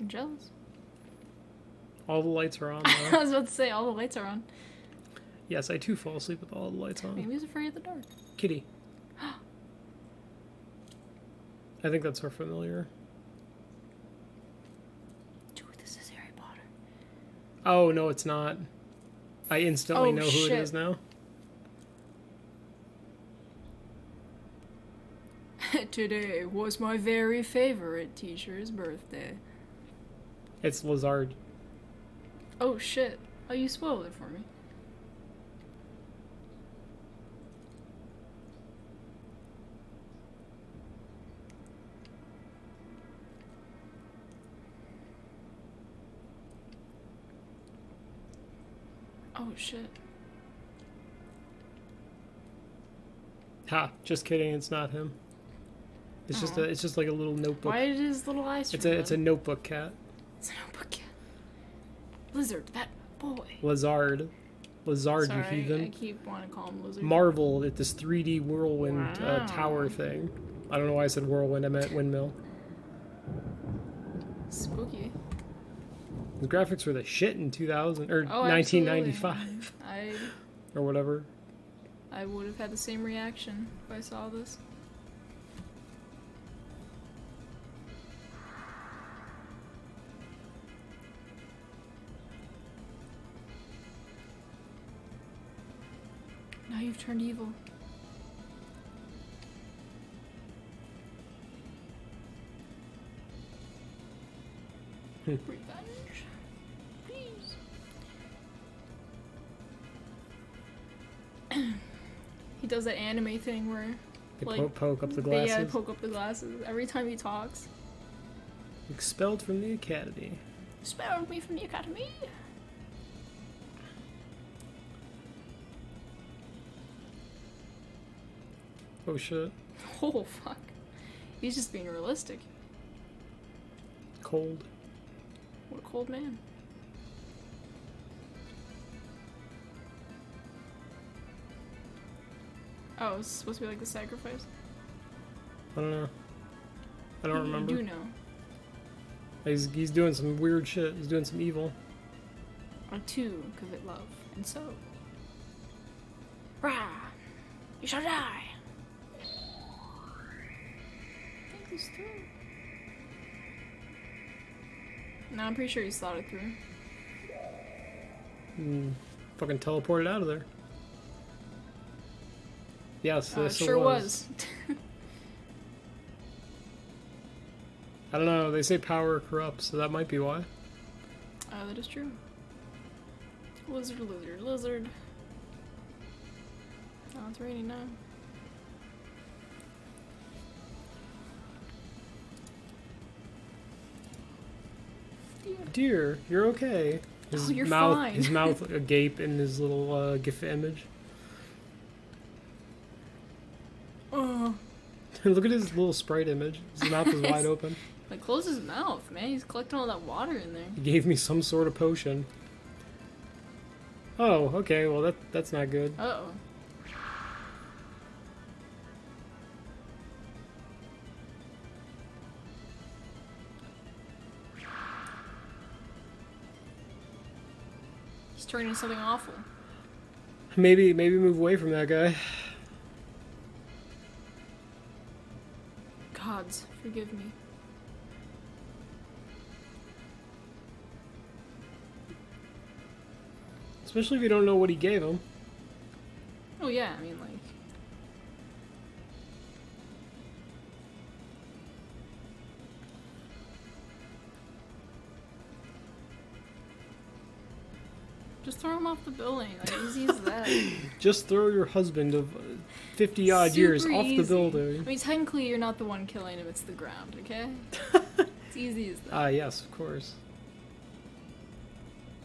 I'm jealous. All the lights are on, I though. was about to say, all the lights are on. Yes, I too fall asleep with all the lights on. Maybe he's afraid of the dark. Kitty. I think that's her familiar. Dude, this is Harry Potter. Oh, no, it's not. I instantly know who shit. it is now. Today was my very favorite teacher's birthday. It's Lazard. Oh shit. Oh, you spoiled it for me. Oh shit. Ha, just kidding, it's not him. It's just Aw. it's just like a little notebook. Why did his little eyes It's a turn notebook cat. It's a notebook cat. Lizard, that boy. Lazard. Lazard, Sorry, you heathen. I keep wanting to call him Lizard. Marvel at this 3D whirlwind Wow. tower thing. I don't know why I said whirlwind, I meant windmill. Spooky. The graphics were the shit in 2000 or Oh, 1995 absolutely. or whatever. I would have had the same reaction if I saw this. Now you've turned evil. Revenge. Please. He does that anime thing where They like, poke up the they glasses. poke up the glasses every time he talks. Expelled from the academy. Expelled me from the academy. Oh shit. Oh fuck. He's just being realistic. Cold. What a cold man. Oh, it's supposed to be like the sacrifice? I don't know. I don't remember. You do know. He's doing some weird shit. He's doing some evil. Or two, because it love. And so. Rah! You shall die! Think this through. No, I'm pretty sure he's thought it through. Fucking teleported out of there. Yes, It this sure was. I don't know. They say power corrupts, so that might be why. That is true. Lizard, lizard, lizard. Oh, it's raining now. Dear, you're okay. His you're mouth, fine. his mouth agape in his little GIF image. Oh. Look at his little sprite image. His mouth is wide open. Like, close his mouth, man. He's collecting all that water in there. He gave me some sort of potion. Oh, okay. Well, that's not good. Uh-oh. He's turning into something awful. Maybe move away from that guy. Gods, forgive me. Especially if you don't know what he gave him. Oh yeah, I mean, like... Just throw him off the building. Like, easy as that. Just throw your husband of 50 odd years Super off the easy. building. I mean, technically, you're not the one killing him, it's the ground, okay? It's easy as that. Ah, yes, of course.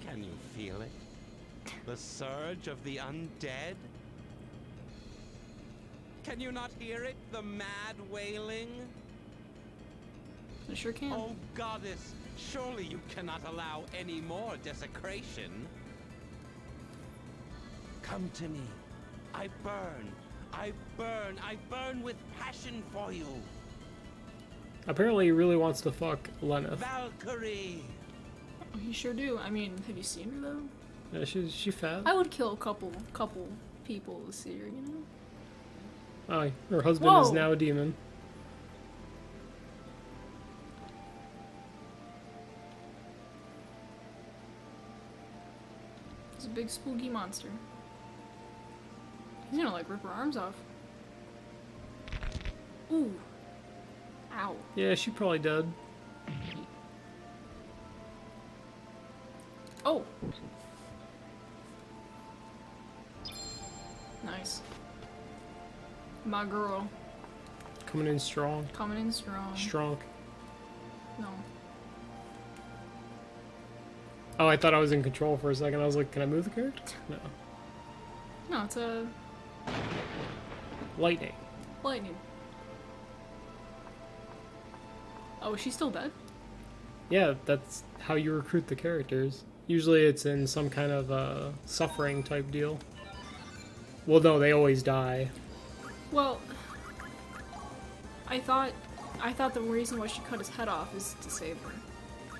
Can you feel it? The surge of the undead? Can you not hear it? The mad wailing? I sure can. Oh, goddess, surely you cannot allow any more desecration. Come to me. I burn. I burn. I burn with passion for you. Apparently he really wants to fuck Lenneth. Valkyrie! Oh, you sure do. I mean, have you seen her though? Yeah, she fat. I would kill a couple people to see her, you know? Oh, her husband is Whoa. now a demon. It's a big spooky monster. He's gonna like rip her arms off. Ooh. Ow. Yeah, she probably dead. Oh. Nice. My girl. Coming in strong. Coming in strong. Strong. No. Oh, I thought I was in control for a second. I was like, can I move the character? No. No, it's a Lightning. lightning. Oh, is she still dead? Yeah, that's how you recruit the characters. Usually it's in some kind of suffering type deal. Well, no, they always die. Well, I thought the reason why she cut his head off is to save her.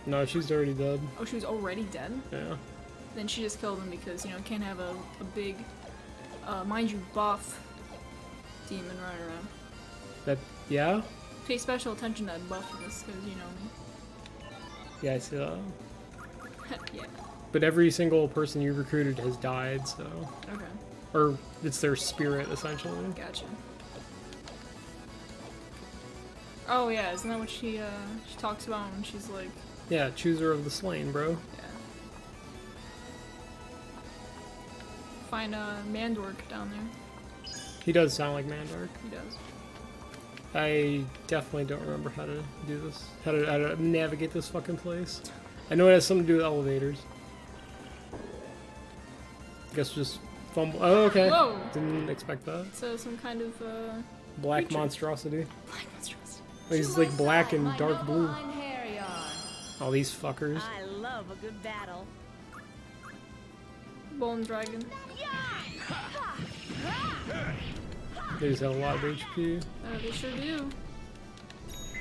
No, she's already dead. Oh, she was already dead? Yeah. Then she just killed him because, you know, can't have a big, mind you, buff demon running around. That, yeah? Pay special attention to that buffiness, because you know me. Yeah, I see that. Yeah. But every single person you recruited has died, so... Okay. Or it's their spirit, essentially. Gotcha. Oh yeah, isn't that what she talks about when she's like... Yeah, chooser of the slain, bro. Yeah. Find Mandork down there. He does sound like Mandark. He does. I definitely don't remember how to do this. How to navigate this fucking place. I know it has something to do with elevators. Guess just fumble. Oh, okay. Whoa! Didn't expect that. So some kind of Black creature. monstrosity. Black monstrosity. He's like black and dark blue. All these fuckers. I love a good battle. Bone dragon. They just have a lot of HP. They sure do.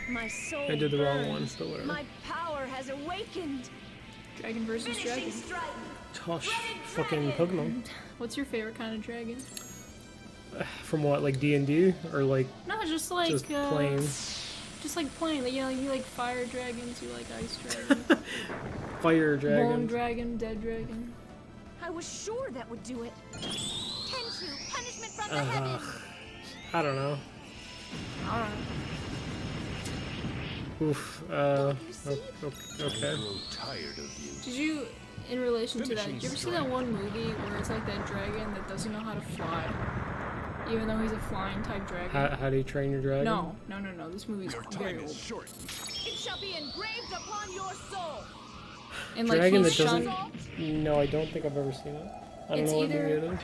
My soul I did the wrong burns. one, so whatever. My power has awakened. Dragon versus dragon. Strike. Tosh fucking Pokemon. What's your favorite kind of dragon? From what, like D&D? Or like No, just like just plain? Just like plain. Like, you know, you like fire dragons, you like ice dragons. Fire Bone dragon. dragon, dead dragon. I was sure that would do it. Tenshu, punishment from the heavens. I don't know. Alright. Oof. I Okay. grow tired of you. Did you, in relation to that, Finishing did you ever see strike. that one movie where it's like that dragon that doesn't know how to fly? Even though he's a flying type dragon? How do you train your dragon? No. This movie's Your very time is old. short. It shall be engraved upon your soul. And like Dragon he's that doesn't. shunned. No, I don't think I've ever seen it. I don't It's know what either- movie it is.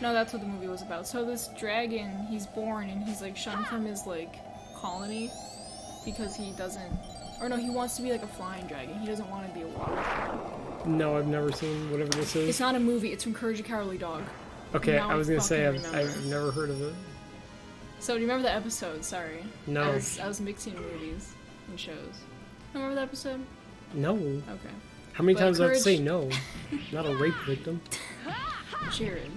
No, that's what the movie was about. So this dragon, he's born and he's like shunned from his like colony because he doesn't, or no, he wants to be like a flying dragon. He doesn't want to be a water dragon. No, I've never seen whatever this is. It's not a movie. It's from Courage the Cowardly Dog. Okay, Now I was gonna say fucking remember. I've never heard of it. So do you remember the episode? Sorry. No. I was mixing movies and shows. Remember that episode? No. Okay. How many But times do I have to say Courage- no? Not a rape victim. Jared.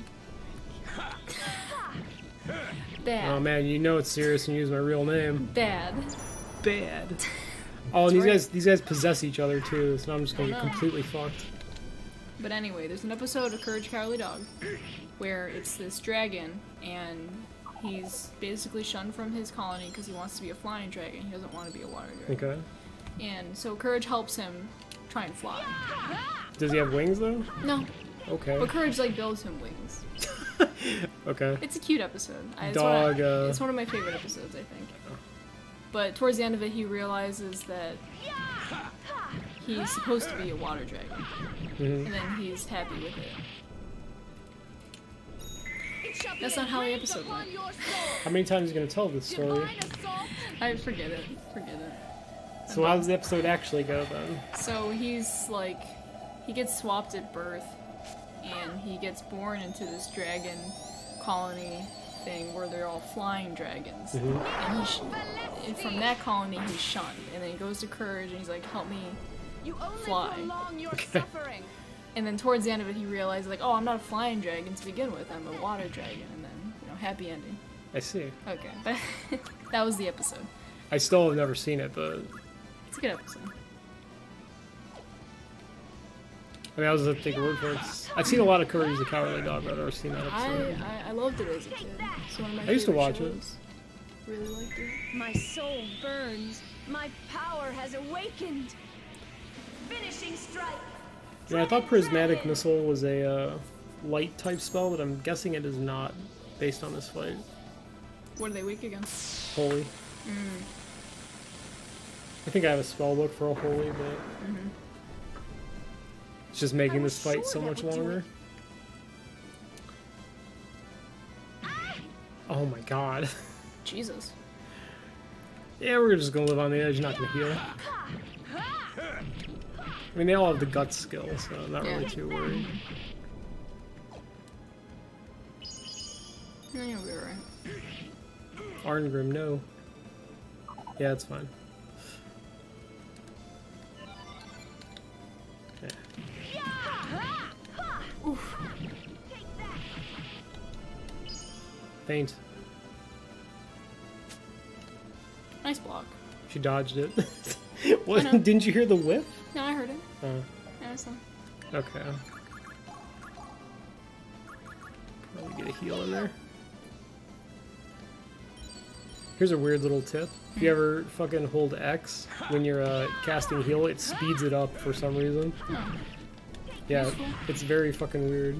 Bad. Oh man, you know it's serious and use my real name. Bad. Bad. Oh, and That's these guys possess each other too, so I'm just gonna Oh, get no. completely fucked. But anyway, there's an episode of Courage the Cowardly Dog where it's this dragon and he's basically shunned from his colony because he wants to be a flying dragon. He doesn't want to be a water dragon. Okay. And so Courage helps him try and fly. Does he have wings though? No, Okay. but Courage like builds him wings. Okay. It's a cute episode. Dog. It's one of my favorite episodes, I think. But towards the end of it, he realizes that he's supposed to be a water dragon, and then he's happy with it. That's not how the episode went. How many times are you gonna tell this story? I forget it. Forget it. So how does the episode actually go then? So he's like, he gets swapped at birth, and he gets born into this dragon colony thing where they're all flying dragons. And and from that colony he's shunned, and then he goes to Courage and he's like, help me fly. And then towards the end of it he realizes like, oh, I'm not a flying dragon to begin with, I'm a water dragon, and then, you know, happy ending. I see. Okay, that was the episode. I still have never seen it, but It's a good episode. I mean, I was gonna take a word for it. I've seen a lot of Courage the Cowardly Dog, but I've never seen that episode. I loved it as a kid. It's one of my I used to favorite watch it. shows. Really liked it. My soul burns. My power has awakened. Finishing strike. Yeah, I thought Prismatic Missile was a light type spell, but I'm guessing it is not based on this fight. What are they weak against? Holy. I think I have a spell book for a Holy, but it's just making this fight so much longer. Oh my god. Jesus. Yeah, we're just gonna live on the edge, not gonna heal. I mean, they all have the guts skill, so I'm not really too worried. No, you'll be alright. Arngrim, no. Yeah, it's fine. Yeah. Oof. Faint. Nice block. She dodged it. What? I know. Didn't you hear the whip? No, I heard it. Oh, Yeah, I saw. okay. Probably get a heal in there. Here's a weird little tip. If you ever fucking hold X when you're casting heal, it speeds it up for some reason. Oh. Yeah, it's very fucking weird.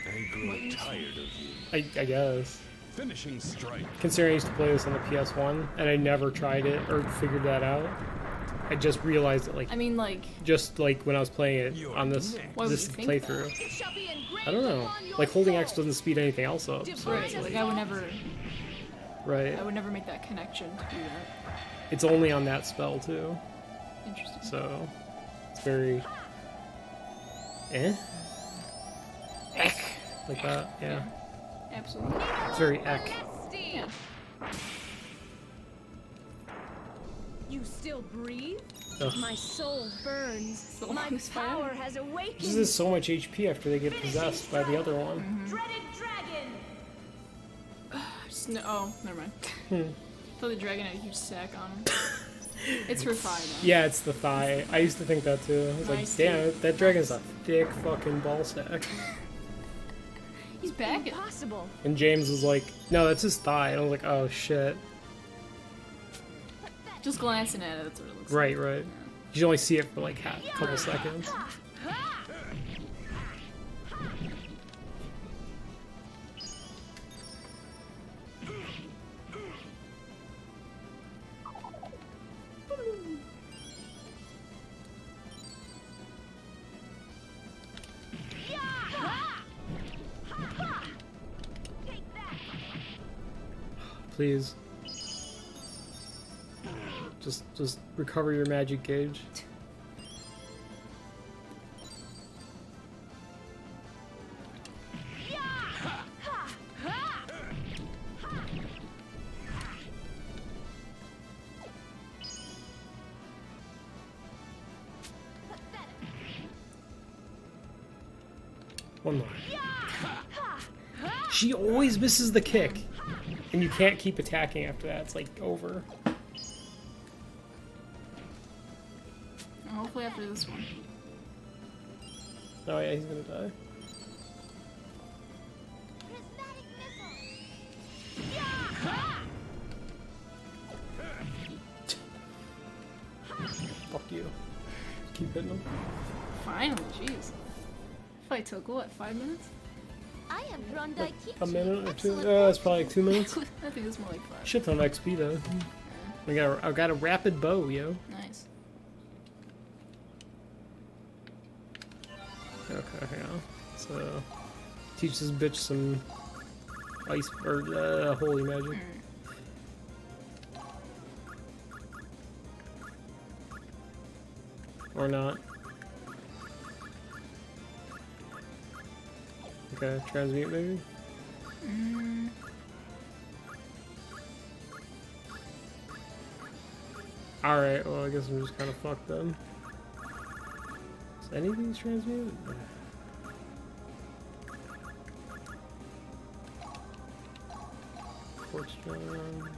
I grow tired of you. I guess. Finishing strike. Considering I used to play this on the PS1, and I never tried it or figured that out. I just realized it, like, I mean, like, just like when I was playing it on this Why would this you think playthrough. It shall be engraved I don't know. upon your Like holding soul. X doesn't speed anything else up. So, right, like I would never right. make that connection to do that. It's only on that spell too, Interesting. so it's very like that. Yeah, Absolutely. it's very ek. Yeah. You still breathe? Ugh. My soul burns. the My longest fight power ever. has This awakened. is so much HP after they get possessed by the other one. Dreaded dragon. Just oh, never mind. Thought the dragon had a huge sack on him. It's her thigh, though. Yeah, it's the thigh. I used to think that too. I was like, Nice, damn, dude. that dragon's a thick fucking ball sack. He's back. Impossible. And James was like, no, that's his thigh. And I was like, oh shit. Just glancing at it, that's what it looks Right, like. right. You only see it for like a couple seconds. Please. Just recover your magic gauge. One more. She always misses the kick. And you can't keep attacking after that. It's like over. Hopefully after this one. Oh yeah, he's gonna die. Prismatic missile. Fuck you. Keep hitting him. Fine. Finally, jeez. Fight took what, 5 minutes? I am drawn Daikichi. A minute or two? Excellent It's probably like fortune. 2 minutes. I think it's more like 5. Shit ton of XP though. I got a rapid bow, yo. Nice. Okay, hang on. So, teach this bitch some ice or holy magic. Or not. Okay, transmute maybe? Alright, well I guess I'm just kind of fucked then. Is any of these transmute? Quartz drum.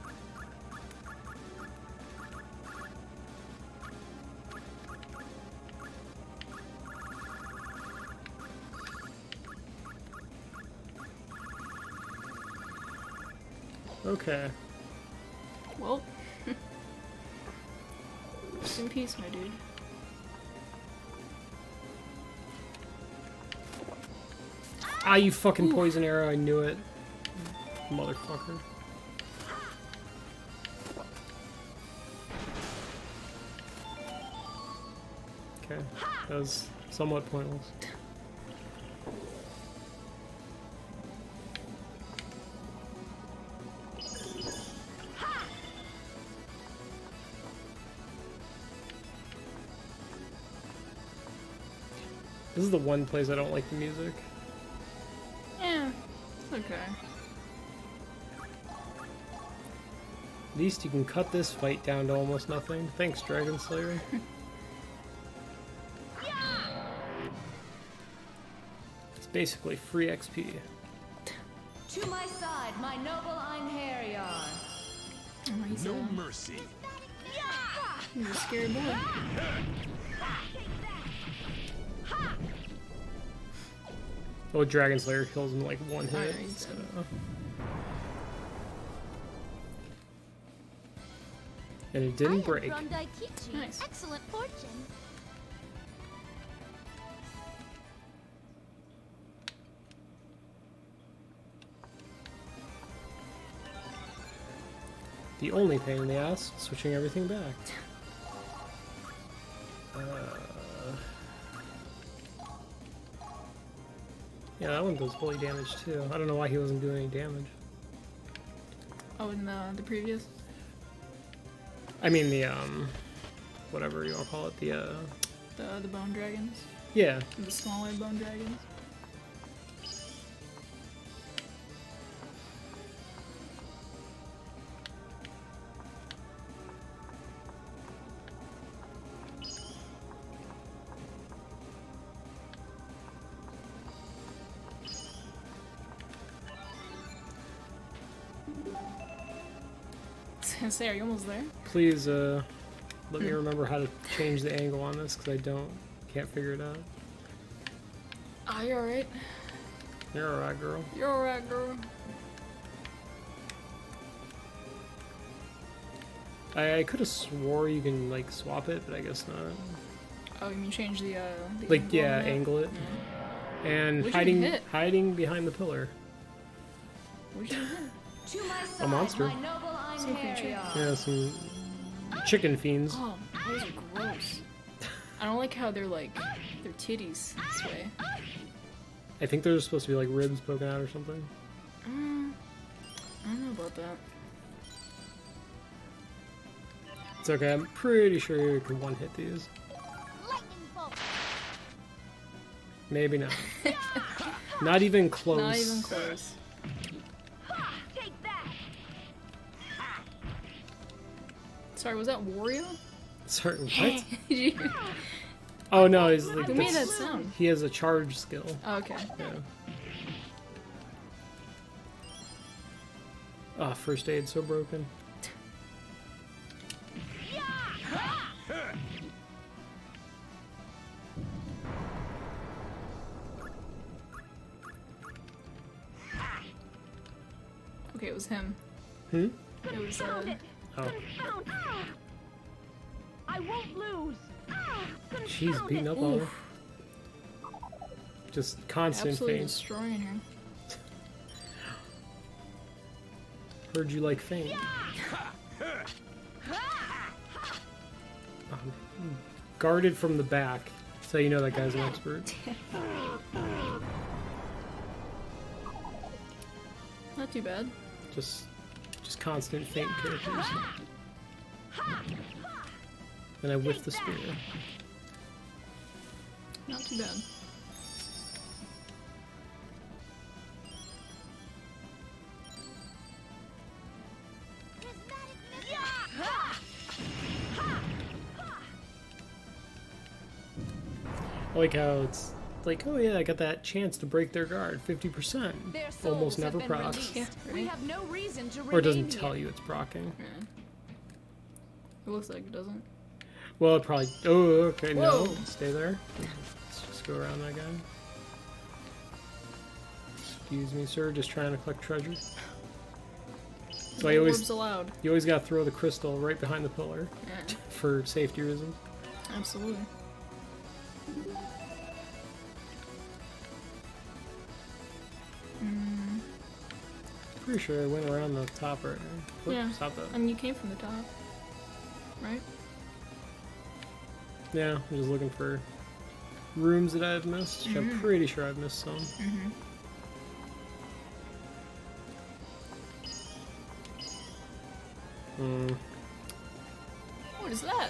Okay. Well. Rest in peace, my dude. Ah, you fucking poison arrow, I knew it. Motherfucker. Okay, that was somewhat pointless. This is the one place I don't like the music. Yeah, it's okay. At least you can cut this fight down to almost nothing. Thanks, Dragon Slayer. It's basically free XP. To my side, my noble Einherjar. Oh, he's No a, mercy. he's a scary boy. Oh, Dragon Slayer kills him like one hit. yeah, he's dead. And it I didn't am break. drawn Daikichi. Nice. Excellent fortune. The only pain in the ass, switching everything back. Yeah, that one does holy damage too. I don't know why he wasn't doing any damage. Oh, in the previous? I mean the whatever you want to call it, The bone dragons? yeah. The smaller bone dragons? I was gonna say, are you almost there? Please let me remember how to change the angle on this because I can't figure it out. Ah, you're alright. You're alright, girl. You're alright, girl. I could have swore you can like swap it, but I guess not. Oh, you mean change the Like angle yeah, on that? angle it. And What'd you hit? hiding behind the pillar. What'd you hit? To my side, monster. my noble Some creature. Einherjar. Yeah, some chicken fiends. Oh, those are gross. I don't like how they're like, their titties this way. I think there's supposed to be like ribs poking out or something. I don't know about that. It's okay, I'm pretty sure you can one-hit these. Lightning bolt. Maybe not. Not even close. Not even close. Take that. Sorry, was that Wario? Sorry, what? Did you? Oh no, he's like Who made that that's- sound? He has a charge skill. Oh, okay. Yeah. Ah, first aid so broken. Okay, it was him. Hmm? It was Oh. I won't lose. She's beating up on her. Just constant Absolutely faint. destroying her. Heard you like faint. Guarded from the back, so you know that guy's an expert. Not too bad. Just constant faint characters. And I whiff the spear. Not too bad. I like how it's like, oh yeah, I got that chance to break their guard, 50%. Their souls Almost have never been procs. released. Yeah, We right. have no reason to Or it doesn't remain tell here. you it's procking. Yeah. It looks like it doesn't. Well, it probably. Oh, okay, no. Whoa. Stay there. Let's just go around that guy. Excuse me, sir. Just trying to collect treasure. So No I always, orbs allowed. you always gotta throw the crystal right behind the pillar Yeah, for safety reasons. absolutely. Pretty sure I went around the top right now. Oop, Yeah. Stop that. I mean, you came from the top, right? Yeah, I'm just looking for rooms that I've missed. Which I'm pretty sure I've missed some. What is that?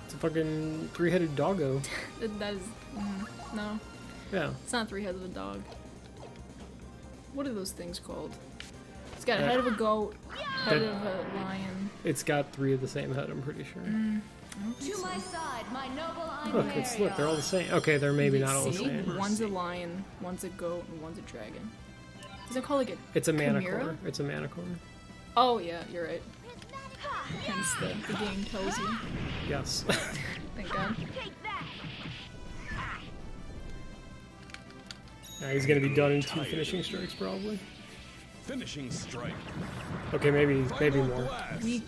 It's a fucking three-headed doggo. That is no. Yeah. It's not three heads of a dog. What are those things called? It's got a head of a goat, head That- of a lion. It's got three of the same head, I'm pretty sure. To my side, my noble Einherjar. Look, they're all the same. Okay, they're maybe not all the See? same. One's a lion, one's a goat, and one's a dragon. Is it called like a It's a chimera? manicore. It's a manicore. Oh yeah, you're right. Hence the game tells you. Yes. Thank God. He's gonna be done in 2 finishing strikes probably. Finishing strike. Okay, maybe Final more. blast. Weak.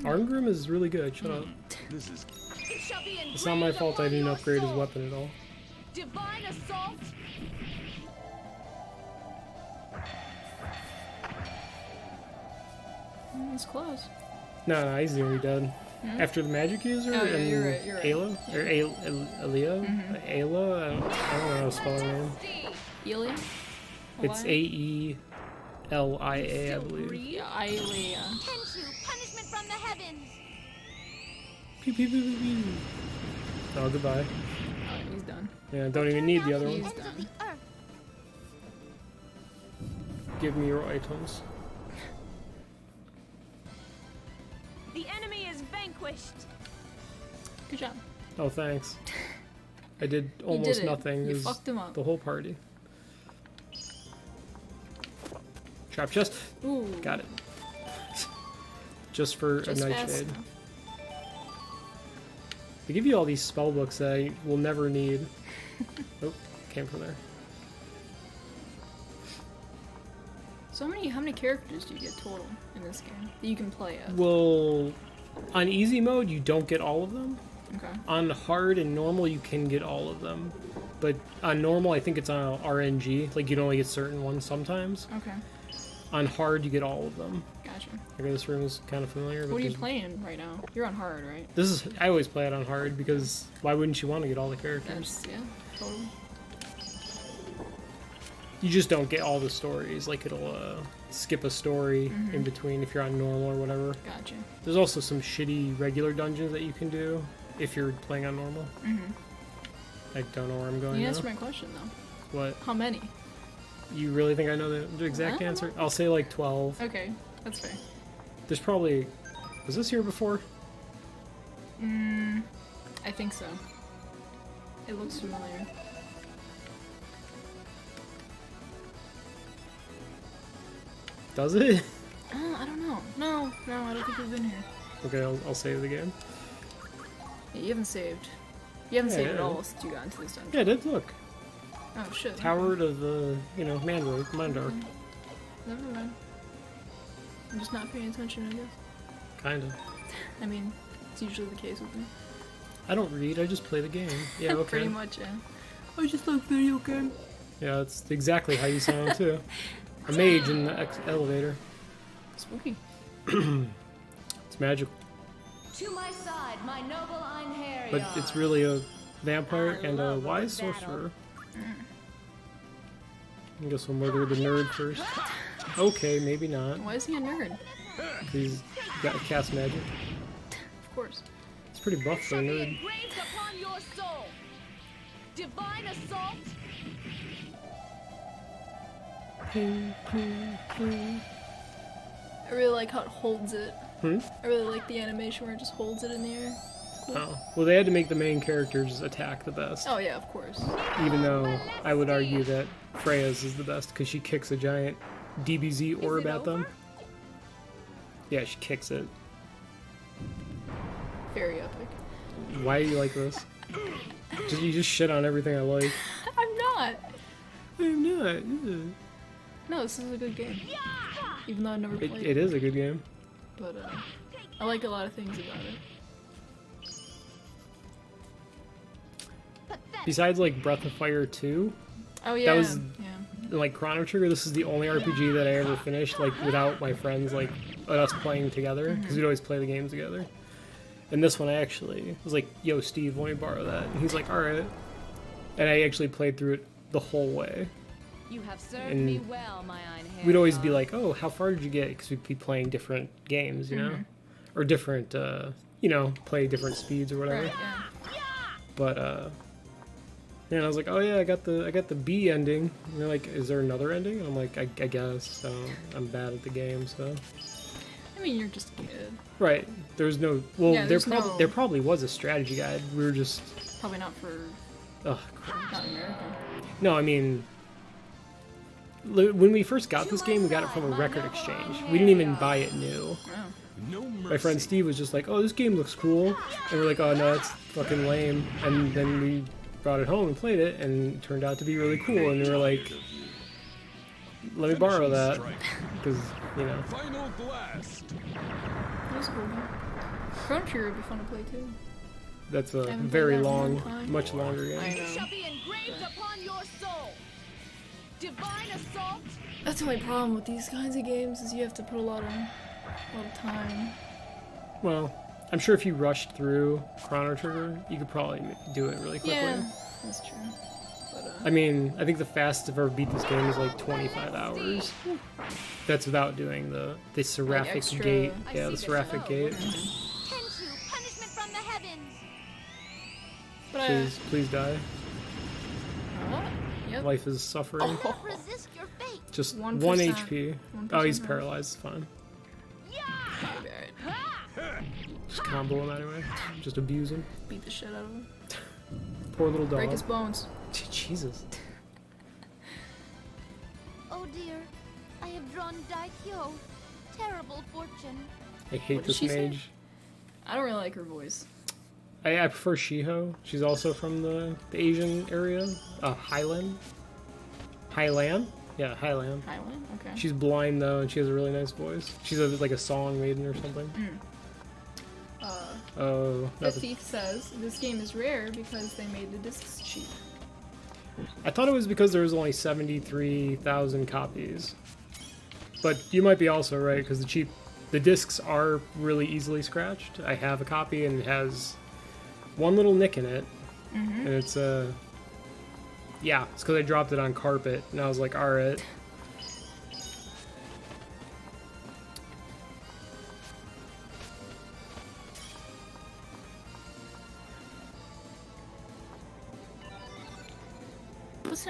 Arngrim is really good. Shut up. This is It shall be It's not my engraved fault I upon didn't your upgrade his soul. weapon at all. Divine assault. It's close. No, he's nearly dead. After the magic user Oh, yeah, and you're right, you're right. Ayla? Or Alia? Ayla? I don't know how to spell her name. Elia? It's A-E-L-I-A, I believe. Ilia. Tenchu, punishment from the heavens. Pew, pew, pew, pew, pew. Oh, goodbye. Oh, he's done. Yeah, don't even need the other He's one. Ends of done. the earth. Give me your items. The enemy is vanquished. Good job. Oh, thanks. I did You almost did it. nothing. You It was fucked him up. the whole party. Trap chest. Ooh. Got it. Just for Just a fast nightshade. enough. They give you all these spell books that I will never need. Oh, came from there. So how many characters do you get total in this game that you can play as? Well, on easy mode, you don't get all of them. Okay. On hard and normal, you can get all of them. But on normal, I think it's on RNG. Like, you can only get certain ones sometimes. Okay. On hard, you get all of them. Gotcha. Okay, this room is kind of familiar. But What are you there's- playing right now? You're on hard, right? This is. I always play it on hard because why wouldn't you want to get all the characters? That's, yeah, totally. You just don't get all the stories. Like, it'll skip a story in between if you're on normal or whatever. Gotcha. There's also some shitty regular dungeons that you can do if you're playing on normal. I don't know where I'm going You now. answered my question, though. What? How many? You really think I know the exact don't answer? I'll say like 12. Okay, that's fair. There's probably... Was this here before? I think so. It looks familiar. Does it? I don't know. No, I don't think we've been here. Okay, I'll save the game. Yeah, you haven't saved. You haven't Yeah, saved at yeah. all since you got into this dungeon. Yeah, it did. Look. Oh, shit. Tower of the, Mandark. Never mind. I'm just not paying attention, I guess. Kinda. I mean, it's usually the case with me. I don't read, I just play the game. Yeah, okay. Pretty much, yeah. I just like video games. Yeah, that's exactly how you sound too. A mage in the elevator. Spooky. It's magical. To my side, my noble Einherjar. But it's really a vampire and a wise sorcerer. I guess we'll murder the nerd first. Okay, maybe not. Why is he a nerd? He's got cast magic. Of course. It's pretty buff for a nerd. Engraved upon your soul. Divine assault. I really like how it holds it. Hmm? I really like the animation where it just holds it in the air. Cool. Oh, well, they had to make the main characters attack the best. Oh yeah, of course. Even though I would argue that Freya's is the best because she kicks a giant DBZ orb at them. Yeah, she kicks it. Very epic. Why do you like this? You just shit on everything I like. I'm not. I'm not. Yeah. No, this is a good game. Even though I've never played It is a good game. But I like a lot of things about it. Besides like Breath of Fire 2, Oh yeah. that was yeah. like Chrono Trigger. This is the only RPG that I ever finished like without my friends, like us playing together, because we'd always play the games together. And this one I actually was like, "Yo, Steve, let me borrow that." And he's like, "All right." And I actually played through it the whole way. You have served And me well, my Einherjar. We'd always be like, "Oh, how far did you get?" Because we'd be playing different games, you know, or different, play different speeds or whatever. Right, yeah. But and I was like, "Oh yeah, I got the B ending." And they're like, "Is there another ending?" And I'm like, "I guess." I'm bad at the game, so. I mean, you're just a kid. Right. There's no. Well, Yeah, there probably was a strategy guide. We were just. Probably not for Oh, crap. not America. No, I mean. When we first got this game, we got it from a record exchange. We didn't even buy it new. Wow. No mercy. My friend Steve was just like, "Oh, this game looks cool," and we're like, "Oh no, it's fucking lame." And then we brought it home and played it, and it turned out to be really cool. And we were like, "Let me borrow that," because you know. Final blast. That was a cool game. Chrono Trigger would be fun to play too. That's a haven't played very that in a long, long time. much longer I game. know. Shall be engraved upon your soul. Divine assault. That's the only problem with these kinds of games is you have to put a lot of time. Well, I'm sure if you rushed through Chrono Trigger, you could probably do it really quickly. Yeah, that's true. But I mean, I think the fastest I've ever beat this game is like 25 hours. That's without doing the seraphic extra- gate. I Yeah, see the this. seraphic gate. Tenchu, punishment from the heavens. but Please die. yep. Life is suffering. Oh. Resist your fate. Just 1%. 1 HP. Oh, he's 1% paralyzed. It's fine. Alright. Just combo him anyway. Just abuse him. Beat the shit out of him. Poor little dog. Break his bones. Jesus. Oh dear, I have drawn Daikyo. Terrible fortune. I hate What did this she say? mage. I don't really like her voice. I prefer Shiho. She's also from the Asian area. Highland? Highland? Yeah, Highland. Highland? Okay. She's blind though, and she has a really nice voice. She's like a song maiden or something. Oh, The that's Thief says this game is rare because they made the discs cheap. I thought it was because there was only 73,000 copies. But you might be also right, because the discs are really easily scratched. I have a copy and it has one little nick in it. And it's yeah, it's because I dropped it on carpet, and I was like, alright.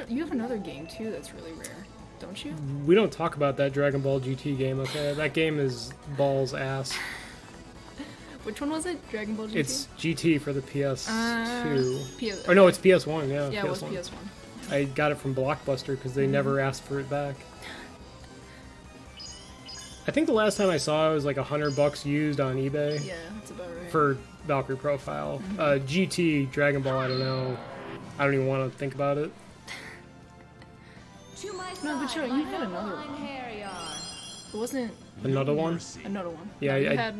You have another game too that's really rare, don't you? We don't talk about that Dragon Ball GT game, okay? That game is balls ass. Which one was it? Dragon Ball GT? It's GT for the PS2. PS Or no, it's PS1, yeah. Yeah, it was PS1. PS1. I got it from Blockbuster because they never asked for it back. I think the last time I saw it was like $100 used on eBay Yeah, that's about right. for Valkyrie Profile. GT, Dragon Ball, I don't know. I don't even want to think about it. To my No, but side, you my had noble another one. Einherjar. It wasn't Another one? another one. Yeah, No, you I- had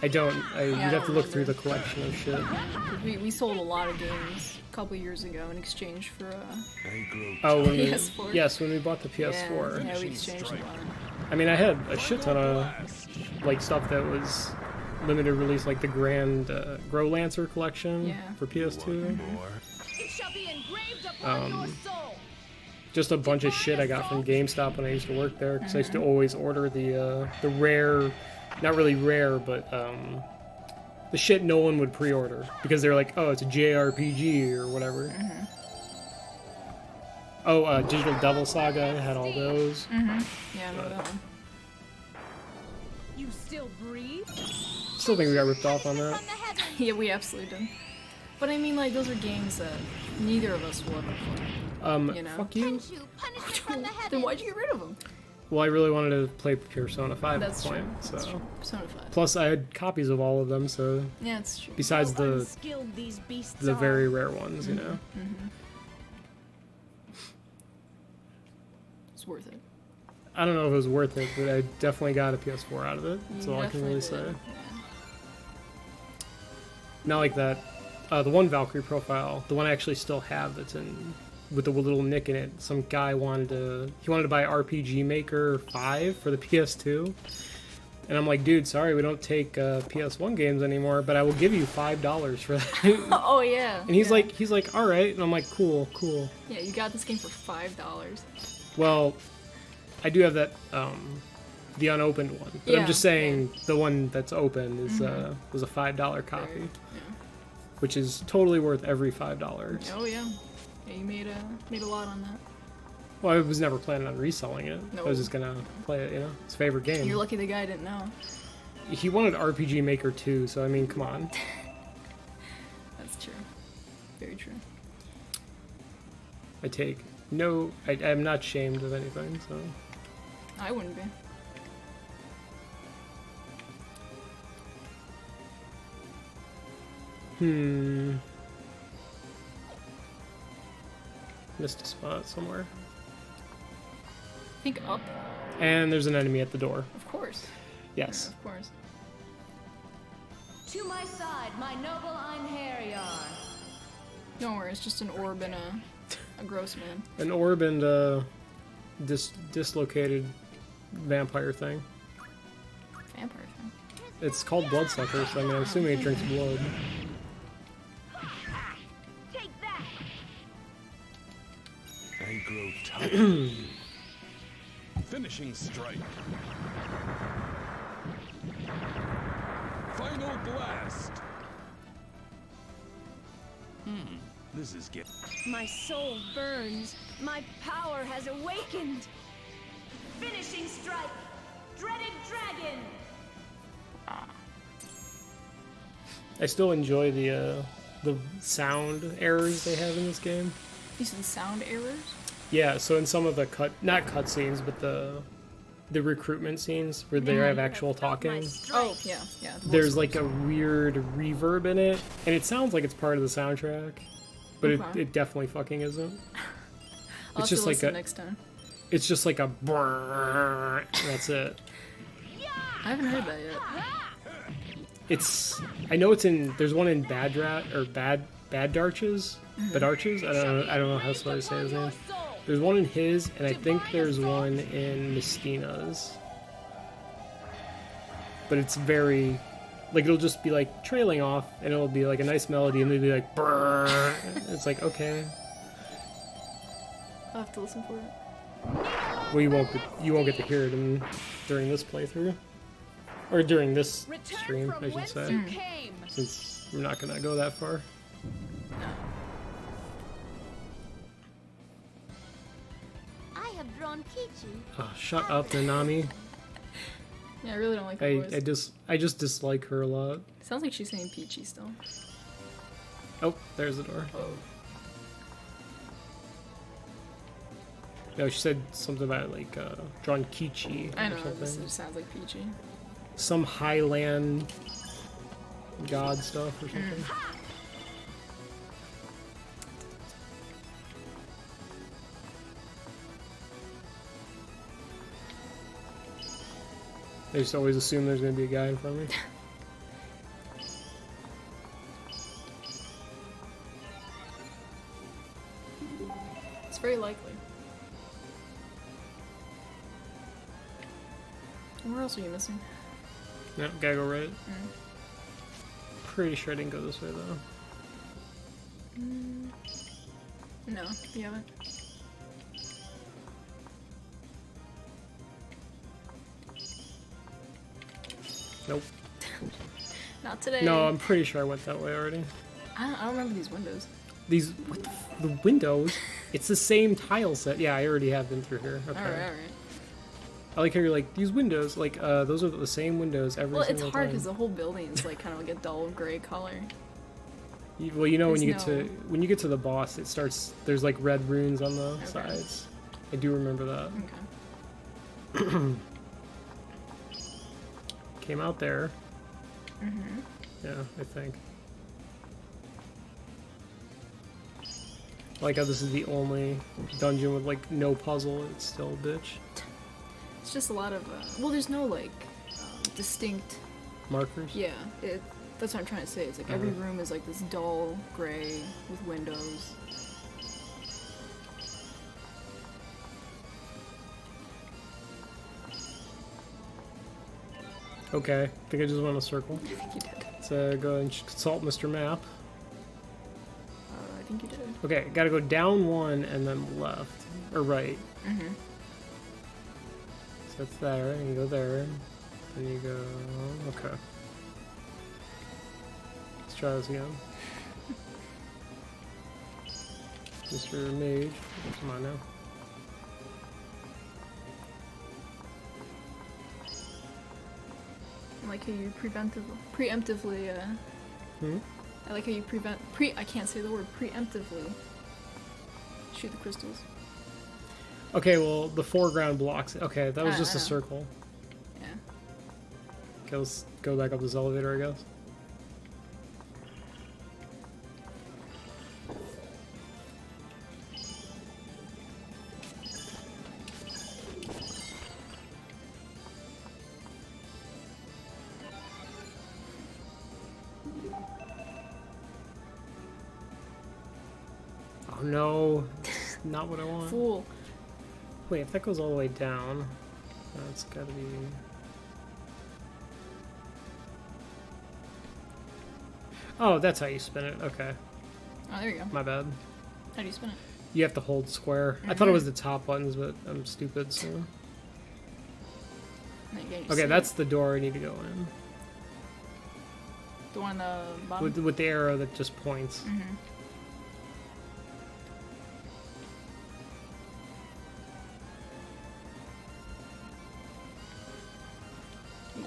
I don't. You'd I have to don't look through the remember. collection of shit. We sold a lot of games a couple years ago in exchange for I grow Oh, when we, PS4. yes, when we bought the PS4. Yeah, we exchanged a lot. I mean, I had a shit ton of like stuff that was limited release, like the Grand Grow Lancer collection Yeah. for PS2. more. It shall be engraved upon your soul. Just a bunch of shit I got from GameStop when I used to work there, because I used to always order the rare, not really rare, but the shit no one would pre-order because they're like, oh, it's a JRPG or whatever. Oh, Digital Devil Saga, I had all those. Yeah, I know that one. You still breathe? Still think we got ripped off on that. From the heavens. Yeah, we absolutely did. But I mean, like, those are games that neither of us will ever play. You know? Fuck you. Tenchu, punishment from the heavens. Then why'd you get rid of them? Well, I really wanted to play Persona 5 That's at the true. point, so. That's true. Persona 5. Plus, I had copies of all of them, so Yeah, it's true. besides How the unskilled these beasts the are. very rare ones, you know. It's worth it. I don't know if it was worth it, but I definitely got a PS4 out of it. That's You all I can really definitely say. did. Yeah. Not like that. The one Valkyrie Profile, the one I actually still have that's in with the little nick in it. Some guy wanted to buy RPG Maker 5 for the PS2. And I'm like, dude, sorry, we don't take PS1 games anymore, but I will give you $5 for that. Oh yeah. And he's yeah. like, all right. And I'm like, cool. Yeah, you got this game for $5. Well, I do have that, the unopened one. But I'm Yeah, just saying the one that's open is was a $5 copy, Very- which is totally worth every $5. Oh yeah. Yeah, you made a lot on that. Well, I was never planning on reselling it. I No. was just gonna play it, you know, his favorite game. You're lucky the guy didn't know. He wanted RPG Maker 2, so I mean, come on. That's true. Very true. I'm not ashamed of anything, so. I wouldn't be. Missed a spot somewhere. I think up, And there's an enemy at the door. of course. Yes. Of course. To my side, my noble Einherjar. Don't worry, it's just an orb and a gross man. An orb and dislocated vampire thing. Vampire thing. It's called Bloodsucker, so I mean, I'm assuming it drinks blood. Take that. I grow tired. Finishing strike. Final blast. This is get. My soul burns. My power has awakened. Finishing strike. Dreaded dragon. I still enjoy the sound errors they have in this game. You said sound errors? Yeah, so in some of the not cutscenes, but the recruitment scenes where they have actual talking, Oh, yeah, yeah. the there's voice like a weird reverb in it, and it sounds like it's part of the soundtrack, but Okay. it definitely fucking isn't. I'll It's have just to like listen a, next time. it's just like a brrrr, that's it. I haven't heard that yet. I know it's in, there's one in Bad Darches? Badarches? I don't know how to say his name. There's one in his, and I think there's one in Mistina's. But it's very, like, it'll just be like trailing off, and it'll be like a nice melody, and it'll be like brrrr. It's like, okay. I'll have to listen for it. Well, you won't get to hear it during this playthrough, or during this Return stream, from I should whence say, you came. since we're not gonna go that far. I have drawn Pichu. Oh, shut up, Nanami. Yeah, I really don't like her voice. I just dislike her a lot. Sounds like she's saying Peachy still. Oh, there's the door. Oh. No, she said something about like drawn Kichi I or know, this something. just sounds like Peachy. Some Highland god stuff or something. I just always assume there's gonna be a guy in front of me. It's very likely. Where else are you missing? No, gotta go right. Pretty sure I didn't go this way though. No, you haven't. Nope. Not today. No, I'm pretty sure I went that way already. I don't remember these windows. These, what the windows? It's the same tile set. Yeah, I already have been through here. Okay. Alright. I like how you're like, these windows, like, those are the same windows every Well, single it's hard time. because the whole building is like kind of like a dull gray color. Well, you know, when There's you get to the boss, it starts. There's like red runes on the sides. I do remember that. Okay. Came out there. Yeah, I think. I like how this is the only dungeon with like no puzzle. It's still a bitch. It's just a lot of well, there's no like distinct. Markers. Yeah, that's what I'm trying to say. It's like every room is like this dull gray with windows. Okay, I think I just went in a circle. I think you did. Let's go and consult Mr. Map. I think you did. Okay, gotta go down one and then left. Or right. So that's there, and you go there. Then you go... Okay. Let's try this again. Mr. Mage. Come on now. I like how you preemptively. I like how you I can't say the word preemptively. Shoot the crystals. Okay, well, the foreground blocks it. Okay, that was just a circle. Yeah. Okay, let's go back up this elevator, I guess. Oh no, that's not what I want. Fool. Wait, if that goes all the way down, that's gotta be... Oh, that's how you spin it. Okay. Oh, there you go. My bad. How do you spin it? You have to hold square. I thought it was the top buttons, but I'm stupid, so... Okay, that's the door I need to go in. The one on the bottom? With the arrow that just points.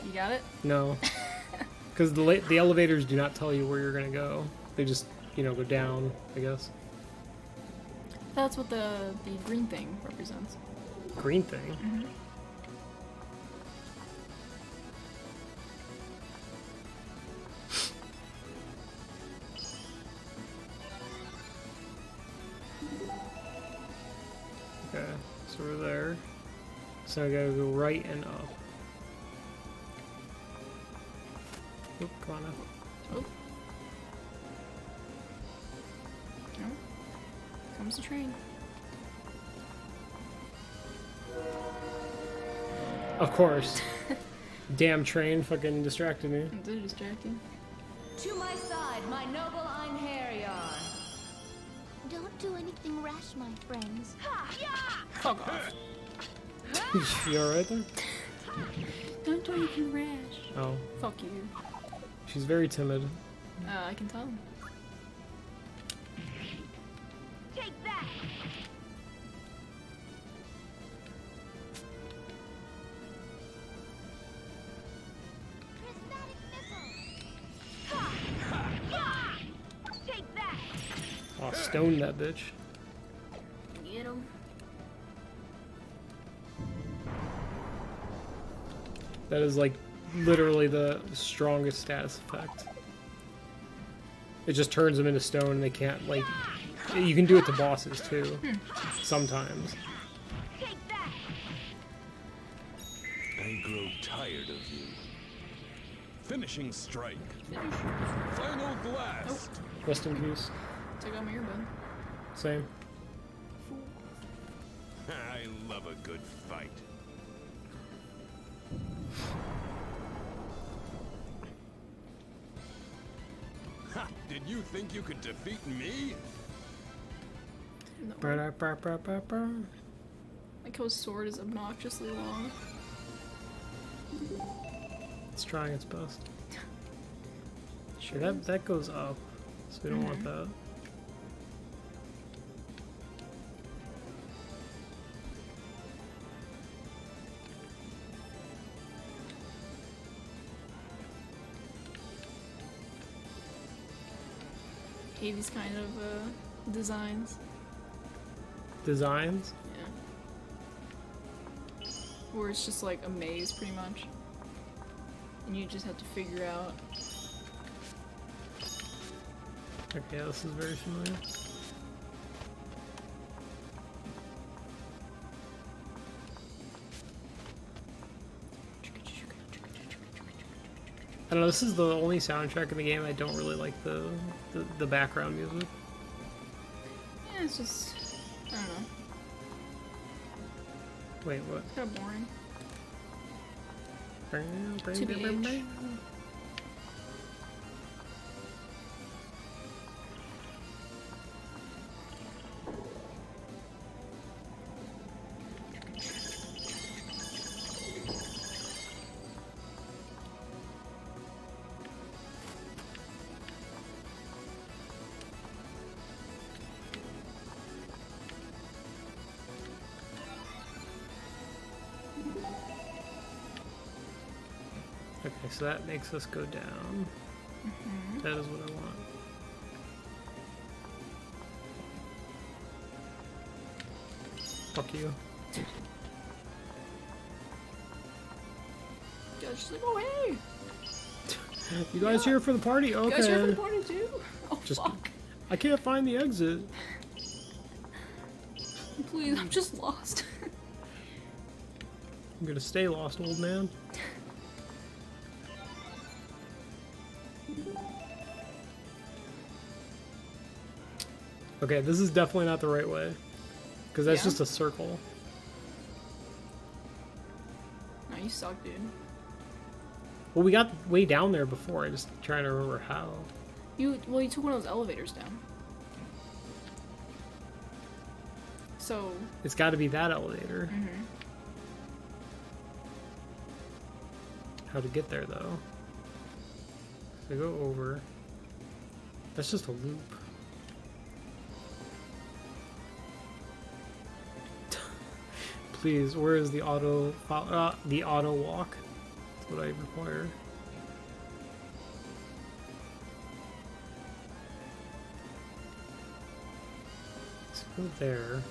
You got it? No. Because the elevators do not tell you where you're going to go. They just, you know, go down, I guess. That's what the green thing represents. Green thing? Okay, so we're there. So I gotta go right and up. Oop, come on now. Oh. No. Comes the train. Of course. Damn train fucking distracted me. It did distract you. To my side, my noble Einherjar. Don't do anything rash, my friends. Fuck off. You alright there? Don't do anything rash. Oh. Fuck you. She's very timid. I can tell. Take that! Prismatic missile. Take that! Oh, stone that bitch. Get him. That is like literally the strongest status effect. It just turns them into stone and they can't like... You can do it to bosses too. Sometimes. Take that! I grow tired of you. Finishing strike. Final blast. Rest in peace. Took out my earbud. Same. Fool. I love a good fight. Ha! Did you think you could defeat me? No. Ba-da-ba-ba-ba-ba. Like how his sword is obnoxiously long. It's trying its best. Sure, that goes up, so we don't want that. Hate these kind of designs. Designs? Yeah. Where it's just like a maze, pretty much. And you just have to figure out. Okay, this is very familiar. I don't know, this is the only soundtrack in the game I don't really like the background music. Yeah, it's just, I don't know. Wait, what? It's kind of boring. TBH. Okay, so that makes us go down. That is what I want. Fuck you. Yeah, she's like, oh hey! You guys here for the party? Okay. You guys here for the party too? Oh Just- fuck. I can't find the exit. Please, I'm just lost. I'm gonna stay lost, old man. Okay, this is definitely not the right way. Because that's Yeah? just a circle. No, you suck, dude. Well, we got way down there before. I'm just trying to remember how. You took one of those elevators down. So. It's got to be that elevator. How to get there, though. So go over. That's just a loop. Please, where is the auto walk? That's what I require. Let's go there.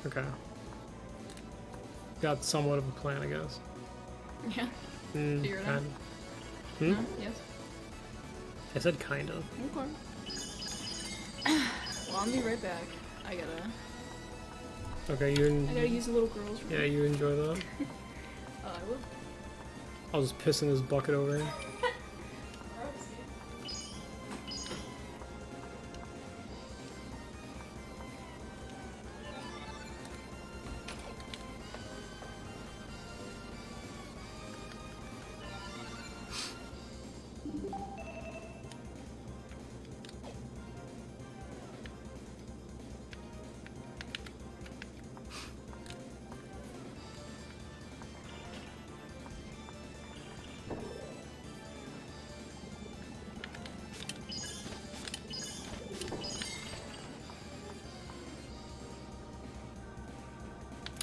Okay. Got somewhat of a plan, I guess. Yeah. Figure it out. Kind of. No? Yes. I said kind of. Okay. Well, I'll be right back. I gotta use the little girls room. Yeah, you enjoy that. I will. I'll just piss in this bucket over here.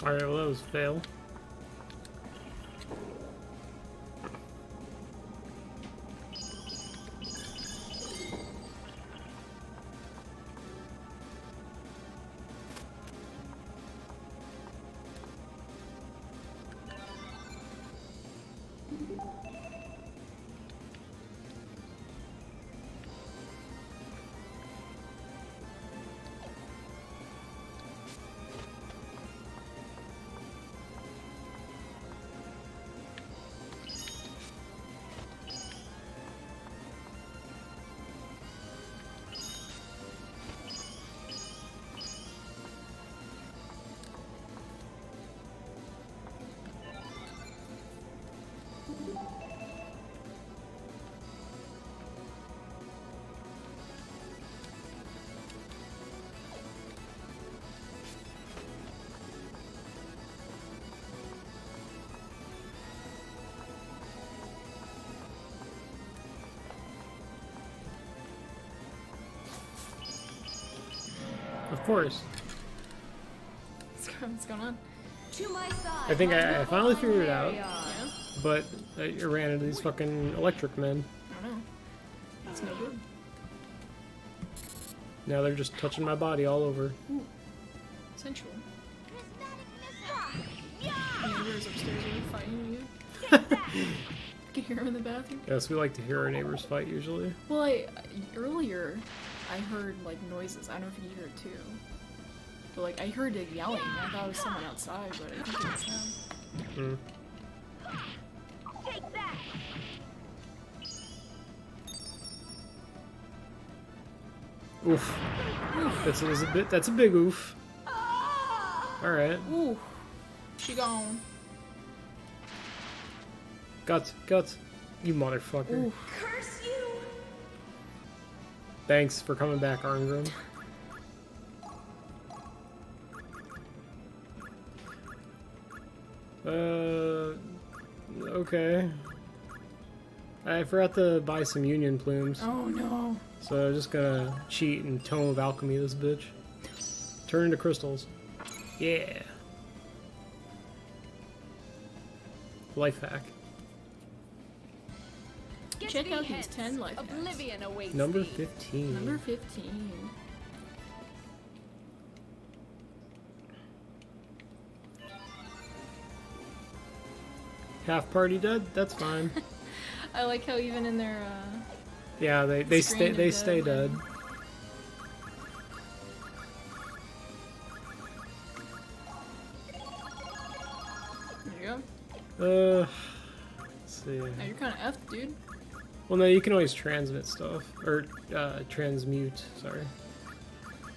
Alright, well that was a fail. Of course. What's going on? To my side. I think my I noble finally figured it Einherjar. out. Yeah? But I ran into these fucking electric men. I don't know. That's no good. Now they're just touching my body all over. Ooh. Sensual. Neighbors upstairs are fighting you. You can hear them in the bathroom. Yes, we like to hear our neighbors fight usually. Well, earlier I heard like noises. I don't know if you hear it too. But like I heard it yelling. I thought it was someone outside, but I think it's them. Hmm. Take that. Oof. That's a big oof. Alright. Ooh. She gone. Guts. You motherfucker. Ooh. Curse you! Thanks for coming back, Arngrim. Okay. I forgot to buy some union plumes. Oh no. So I'm just gonna cheat and Tome of Alchemy this bitch. Turn into crystals. Yeah. Life hack. Get Check thee out these hence. 10 life hacks. Oblivion awaits Number thee. 15. Number 15. Half party dead? That's fine. I like how even in their Yeah, they Screen stay and dead, dead. there you go. Let's see. Now you're kind of effed, dude. Well, no, you can always transmit stuff or transmute. Sorry,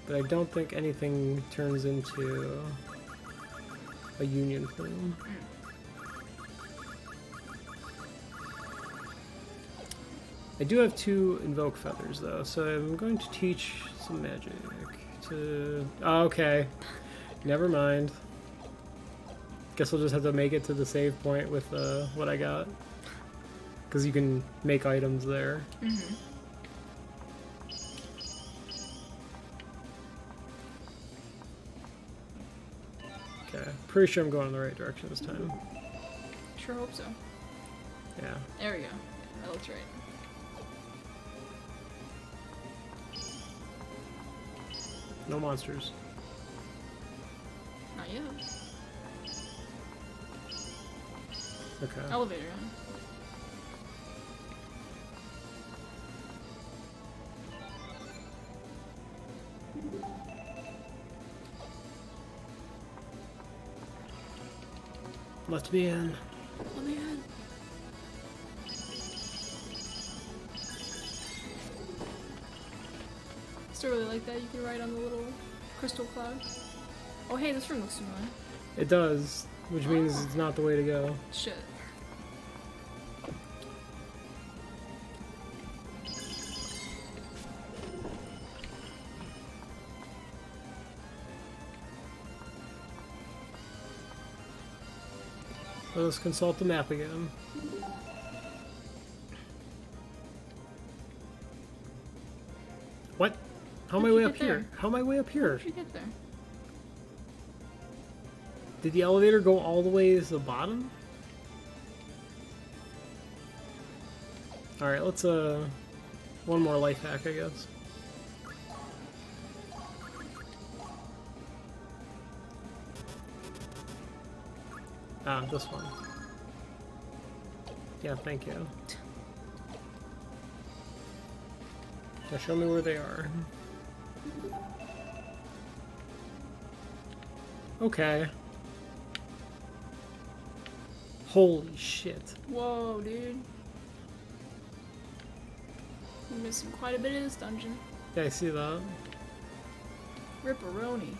but I don't think anything turns into a union plume. I do have 2 invoke feathers though, so I'm going to teach some magic to. Oh, okay, never mind. Guess we'll just have to make it to the save point with what I got, because you can make items there. Mm-hmm. Okay, pretty sure I'm going in the right direction this time. Sure hope so. Yeah. There we go. That looks right. No monsters. Not yet. Okay. Elevator, huh? Let me in. Let me in. Still really like that. You can ride on the little crystal cloud. Oh, hey, this room looks familiar. It does, which means it's not the way to go. Shit. Let us consult the map again. What? How am I How'd way you up get here? there? How am I way up here? How'd you get there? Did the elevator go all the way to the bottom? Alright, let's one more life hack, I guess. Ah, this one. Yeah, thank you. Now show me where they are. Okay. Holy shit. Whoa, dude. You're missing quite a bit of this dungeon. Yeah, I see that. Ripperoni.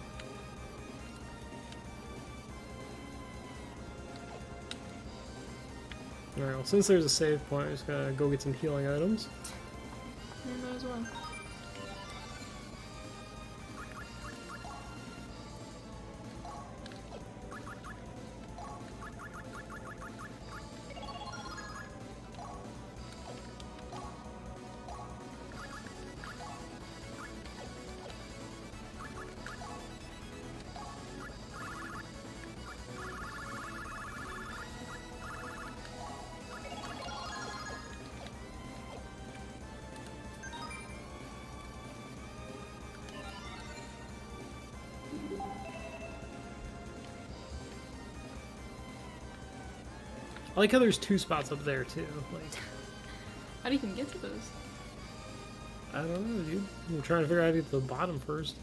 Alright, well, since there's a save point, I'm just gonna go get some healing items. Yeah, might as well. I like how there's 2 spots up there too. Like, How do you even get to those? I don't know, dude. I'm trying to figure out how to get to the bottom first.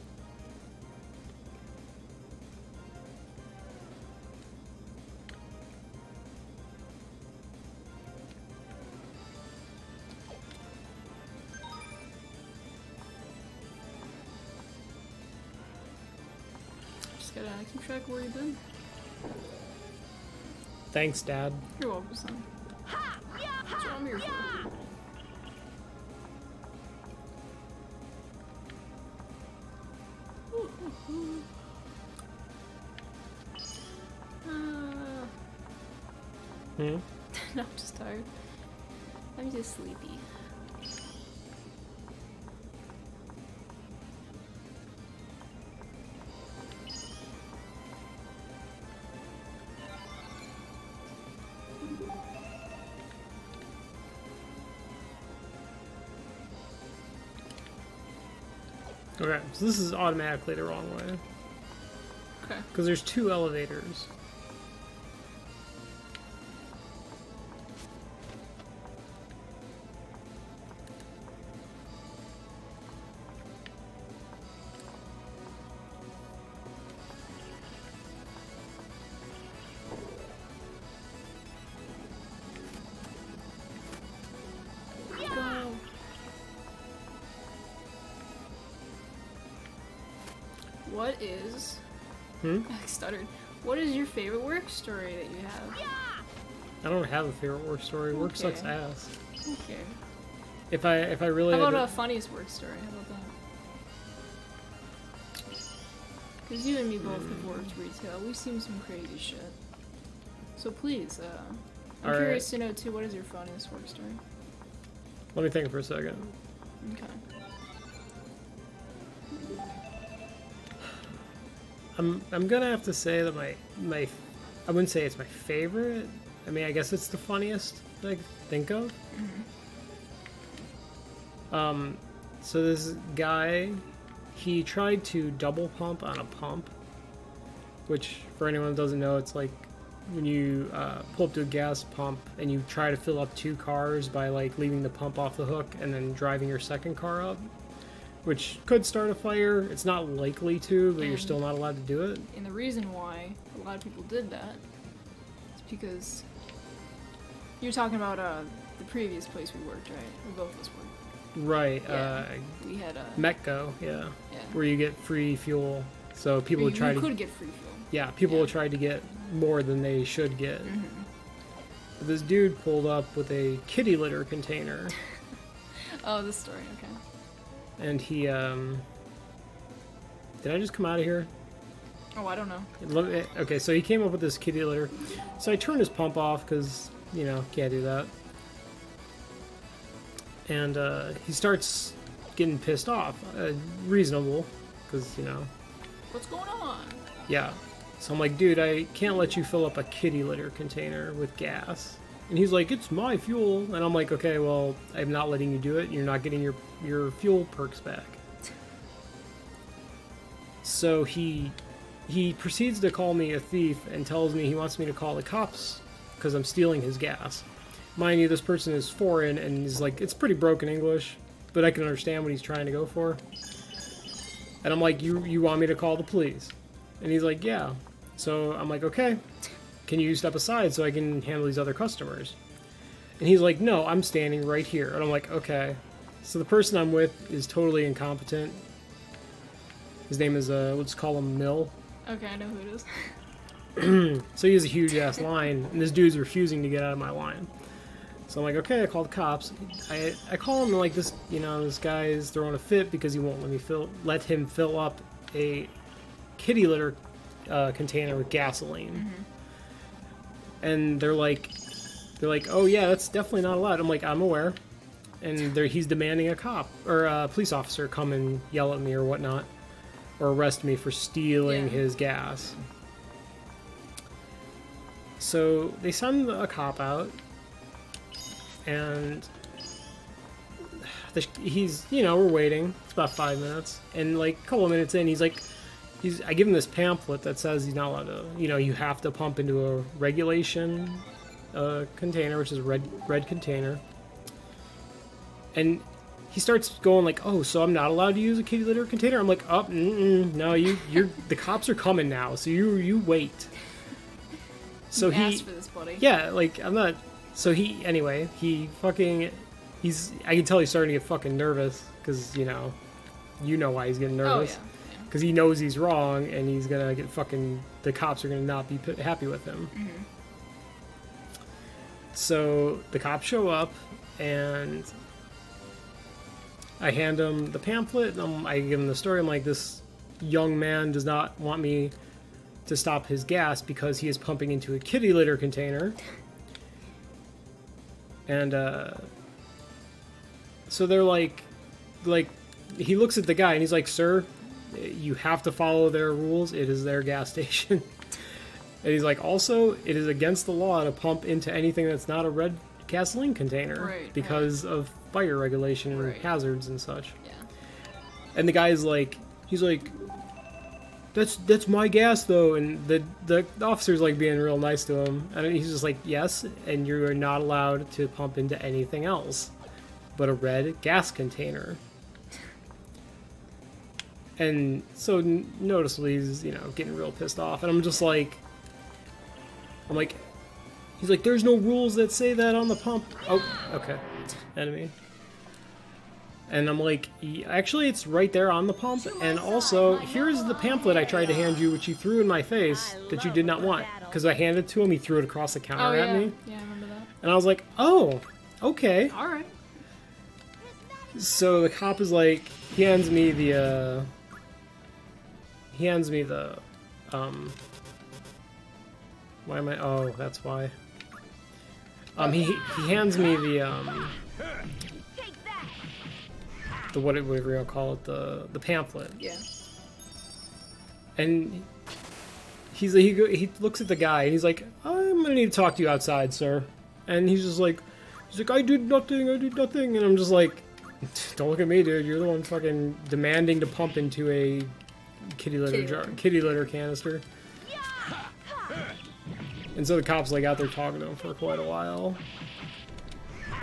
Just gotta keep track of where you've been. Thanks, Dad. You're welcome, son. That's what I'm here for. Hmm? No, I'm just tired. I'm just sleepy. Okay, so this is automatically the wrong way. Okay. Because there's 2 elevators. Go. What is... Hmm? I stuttered. What is your favorite work story that you have? I don't have a favorite work story. Work sucks Okay. ass. Okay. If I really How had about to- a funniest work story? How about that? Because you and me both have worked retail. We've seen some crazy shit. So please, I'm All curious to know too, what is your funniest work story? Let me think for a second. Okay. I'm gonna have to say that my I wouldn't say it's my favorite. I mean, I guess it's the funniest that I can think of. So this guy, he tried to double pump on a pump, which for anyone who doesn't know, it's like when you pull up to a gas pump and you try to fill up 2 cars by like leaving the pump off the hook and then driving your second car up, which could start a fire. It's not likely to, but you're And- still not allowed to do it. And the reason why a lot of people did that is because you're talking about the previous place we worked, right? We both of us worked. Right. Yeah. We had a Metco, yeah, yeah. where you get free fuel. So people would you try to could get free fuel. yeah, people Yeah. would try to get more than they should get. Mm-hmm. But this dude pulled up with a kitty litter container, Oh, this story. Okay. and he did I just come out of here? Oh, I don't know. Okay, so he came up with this kitty litter. So I turned his pump off because, you know, can't do that. And he starts getting pissed off. Reasonable, because, you know, What's going on? yeah. So I'm like, dude, I can't let you fill up a kitty litter container with gas. And he's like, it's my fuel. And I'm like, okay, well, I'm not letting you do it. You're not getting your fuel perks back. So he proceeds to call me a thief and tells me he wants me to call the cops because I'm stealing his gas. Mind you, this person is foreign and is like, it's pretty broken English, but I can understand what he's trying to go for. And I'm like, you want me to call the police? And he's like, yeah. So I'm like, okay, can you step aside so I can handle these other customers? And he's like, no, I'm standing right here. And I'm like, okay. So the person I'm with is totally incompetent. His name is, let's call him Mill. Okay, I know who it is. So he has a huge ass line, and this dude's refusing to get out of my line. So I'm like, okay, I call the cops. I call him like this, you know, this guy is throwing a fit because he won't let him fill up a kitty litter container with gasoline. And they're like, oh yeah, that's definitely not allowed. I'm like, I'm aware. And he's demanding a cop or a police officer come and yell at me or whatnot, or arrest me for stealing Yeah. his gas. So they send a cop out, and he's, you know, we're waiting. It's about 5 minutes, and like a couple of minutes in, I give him this pamphlet that says he's not allowed to, you know, you have to pump into a regulation a container, which is a red container. And he starts going like, "Oh, so I'm not allowed to use a kitty litter container?" I'm like, "Oh, no, you're the cops are coming now, so you wait." So You asked for this, buddy. yeah, like I'm not. So anyway, I can tell he's starting to get fucking nervous because you know why he's getting nervous. Oh, yeah. Because he knows he's wrong and he's gonna get the cops are gonna not be happy with him. Mm-hmm. So the cops show up and I hand him the pamphlet and I give him the story. I'm like, this young man does not want me to stop his gas because he is pumping into a kitty litter container. And so they're like he looks at the guy and he's like, "Sir, you have to follow their rules. It is their gas station." And he's like, "Also, it is against the law to pump into anything that's not a red gasoline container because of fire regulation and hazards and such." Yeah. And the guy's like, he's like, that's my gas though, and the officer's like being real nice to him, and he's just like, "Yes, and you are not allowed to pump into anything else but a red gas container." And so noticeably he's getting real pissed off, and I'm like, he's like, "There's no rules that say that on the pump." Oh, okay, enemy. And I'm like, actually, it's right there on the pump. And also, here's the pamphlet I tried to hand you, which you threw in my face that you did not want. Because I handed it to him, he threw it across the counter at me. Yeah, I remember that. And I was like, "Oh, okay." All right. So the cop is like, he hands me the, why am I, oh, that's why. He hands me the whatever you want to call it, the pamphlet. Yeah. And he looks at the guy and he's like, "I'm gonna need to talk to you outside, sir." And he's like, "I did nothing, And I'm just like, "Don't look at me, dude. You're the one fucking demanding to pump into a kitty litter canister." And so the cops like out there talking to him for quite a while.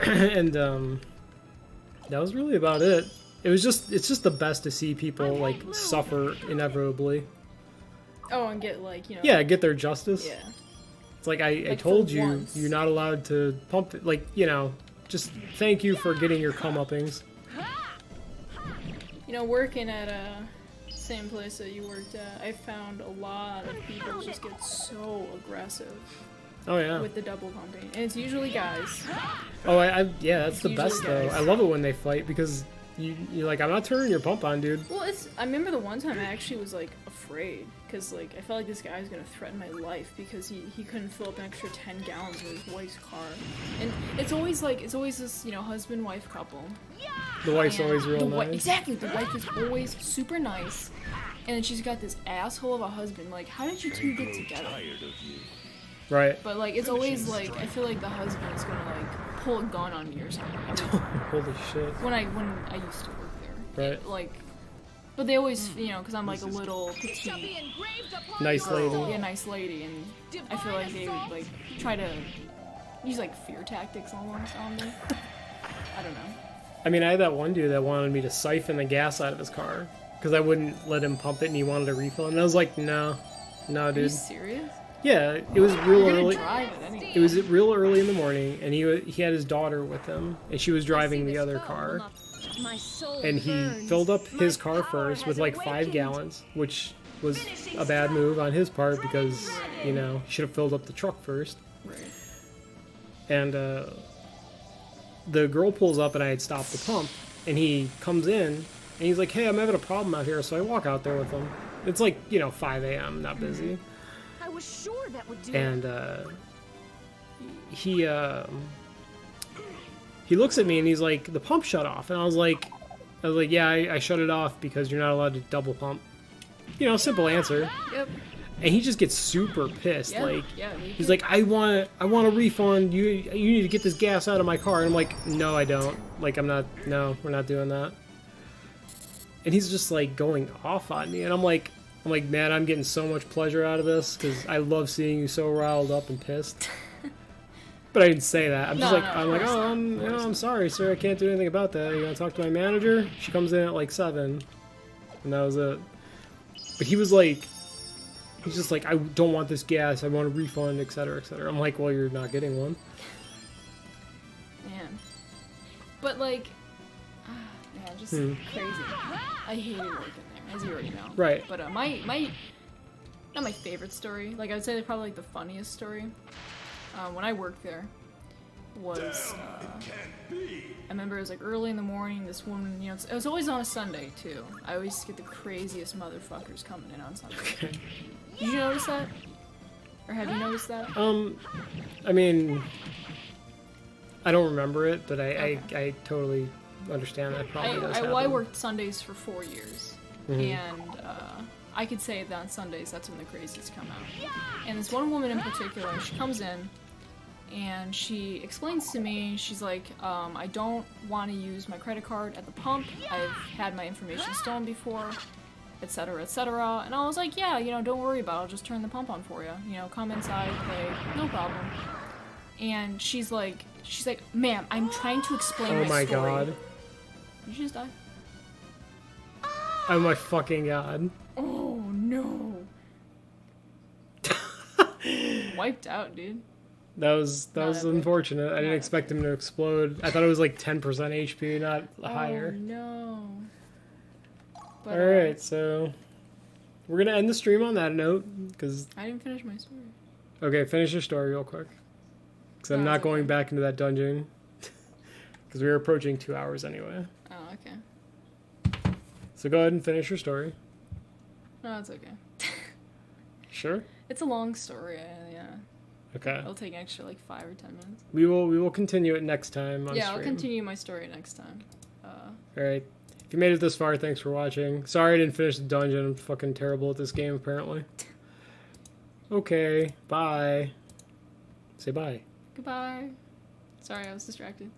And that was really about it. It's just the best to see people like suffer inevitably. Oh, and get like, Yeah, get their justice. Yeah. It's like I told you, you're not allowed to pump it. Like, just thank you for getting your comeuppings. Working at same place that you worked at, I found a lot of people just get so aggressive. Oh yeah. With the double pumping, and it's usually guys. Oh, yeah, that's the best though. Guys. I love it when they fight because you're like, "I'm not turning your pump on, dude." Well, I remember the one time I actually was like afraid because like I felt like this guy was gonna threaten my life because he couldn't fill up an extra 10 gallons in his wife's car, and it's always this husband-wife couple. The wife's always real nice. Exactly, the wife is always super nice, and then she's got this asshole of a husband. Like, how did you two get together? Right. But like, it's always like I feel like the husband is gonna like pull a gun on me or something. Holy shit. When I used to work there. Right. But they always, because I'm like a little petite. Nice lady. Yeah, nice lady, and I feel like they would like try to use like fear tactics almost on me. I don't know. I mean, I had that one dude that wanted me to siphon the gas out of his car because I wouldn't let him pump it and he wanted to refill it. And I was like, no, dude. Are you serious? Yeah, it was real early. Drive it anyway. It was real early in the morning, and he had his daughter with him, and she was driving the other car. And he filled up his car first with like 5 gallons, which was a bad move on his part because he should have filled up the truck first. Right. And the girl pulls up, and I had stopped the pump, and he comes in, and he's like, "Hey, I'm having a problem out here," so I walk out there with him. It's like 5 a.m., not busy. I was sure that would do. And he looks at me and he's like, "The pump shut off." And I was like, "Yeah, I shut it off because you're not allowed to double pump." Simple answer. Yep. And he just gets super pissed. Yeah. He's like, I want a refund. You need to get this gas out of my car." And I'm like, "No, I don't. Like, no, we're not doing that." And he's just like going off on me, and I'm like, "Man, I'm getting so much pleasure out of this because I love seeing you so riled up and pissed." But I didn't say that. I'm just No, like, no, I'm of like, course oh, not, I'm, of you know, course I'm not. sorry, sir. I can't do anything about that. You gotta talk to my manager. She comes in at like 7, and that was it. But he was like, he's just like, I don't want this gas. I want a refund, etc., etc. I'm like, well, you're not getting one. Man. But like, yeah, just crazy. I hated working there, as you already know. Right. But not my favorite story. Like I would say, probably like the funniest story. When I worked there, was I remember it was like early in the morning. This woman, you know, it was always on a Sunday too. I always get the craziest motherfuckers coming in on Sunday. Okay. Did you notice that? Or have you noticed that? I mean, I don't remember it, but I totally understand that probably does happen. Well, I worked Sundays for 4 years, and I could say that on Sundays that's when the crazies come out. And this one woman in particular, she comes in, and she explains to me, she's like, I don't want to use my credit card at the pump. I've had my information stolen before, etc., etc. And I was like, yeah, you know, don't worry about it. I'll just turn the pump on for you. You know, come inside, play, no problem. And she's like, ma'am, I'm trying to explain Oh my my story. god. Did you just die? Oh my fucking god. Oh no. Wiped out, dude. That was Not epic. unfortunate. I didn't Not expect him to explode. I thought it was like 10% HP, not higher. Oh no. But, Alright, so we're gonna end the stream on that note, because... I didn't finish my story. Okay, finish your story real quick. Because I'm No, not it's going okay. back into that dungeon. Because we were approaching 2 hours anyway. Oh, okay. So go ahead and finish your story. No, it's okay. Sure? It's a long story, yeah. Okay. It'll take an extra like 5 or 10 minutes. We will continue it next time on Yeah, stream. I'll continue my story next time. Alright. If you made it this far, thanks for watching. Sorry I didn't finish the dungeon. I'm fucking terrible at this game, apparently. Okay, bye. Say bye. Goodbye. Sorry, I was distracted.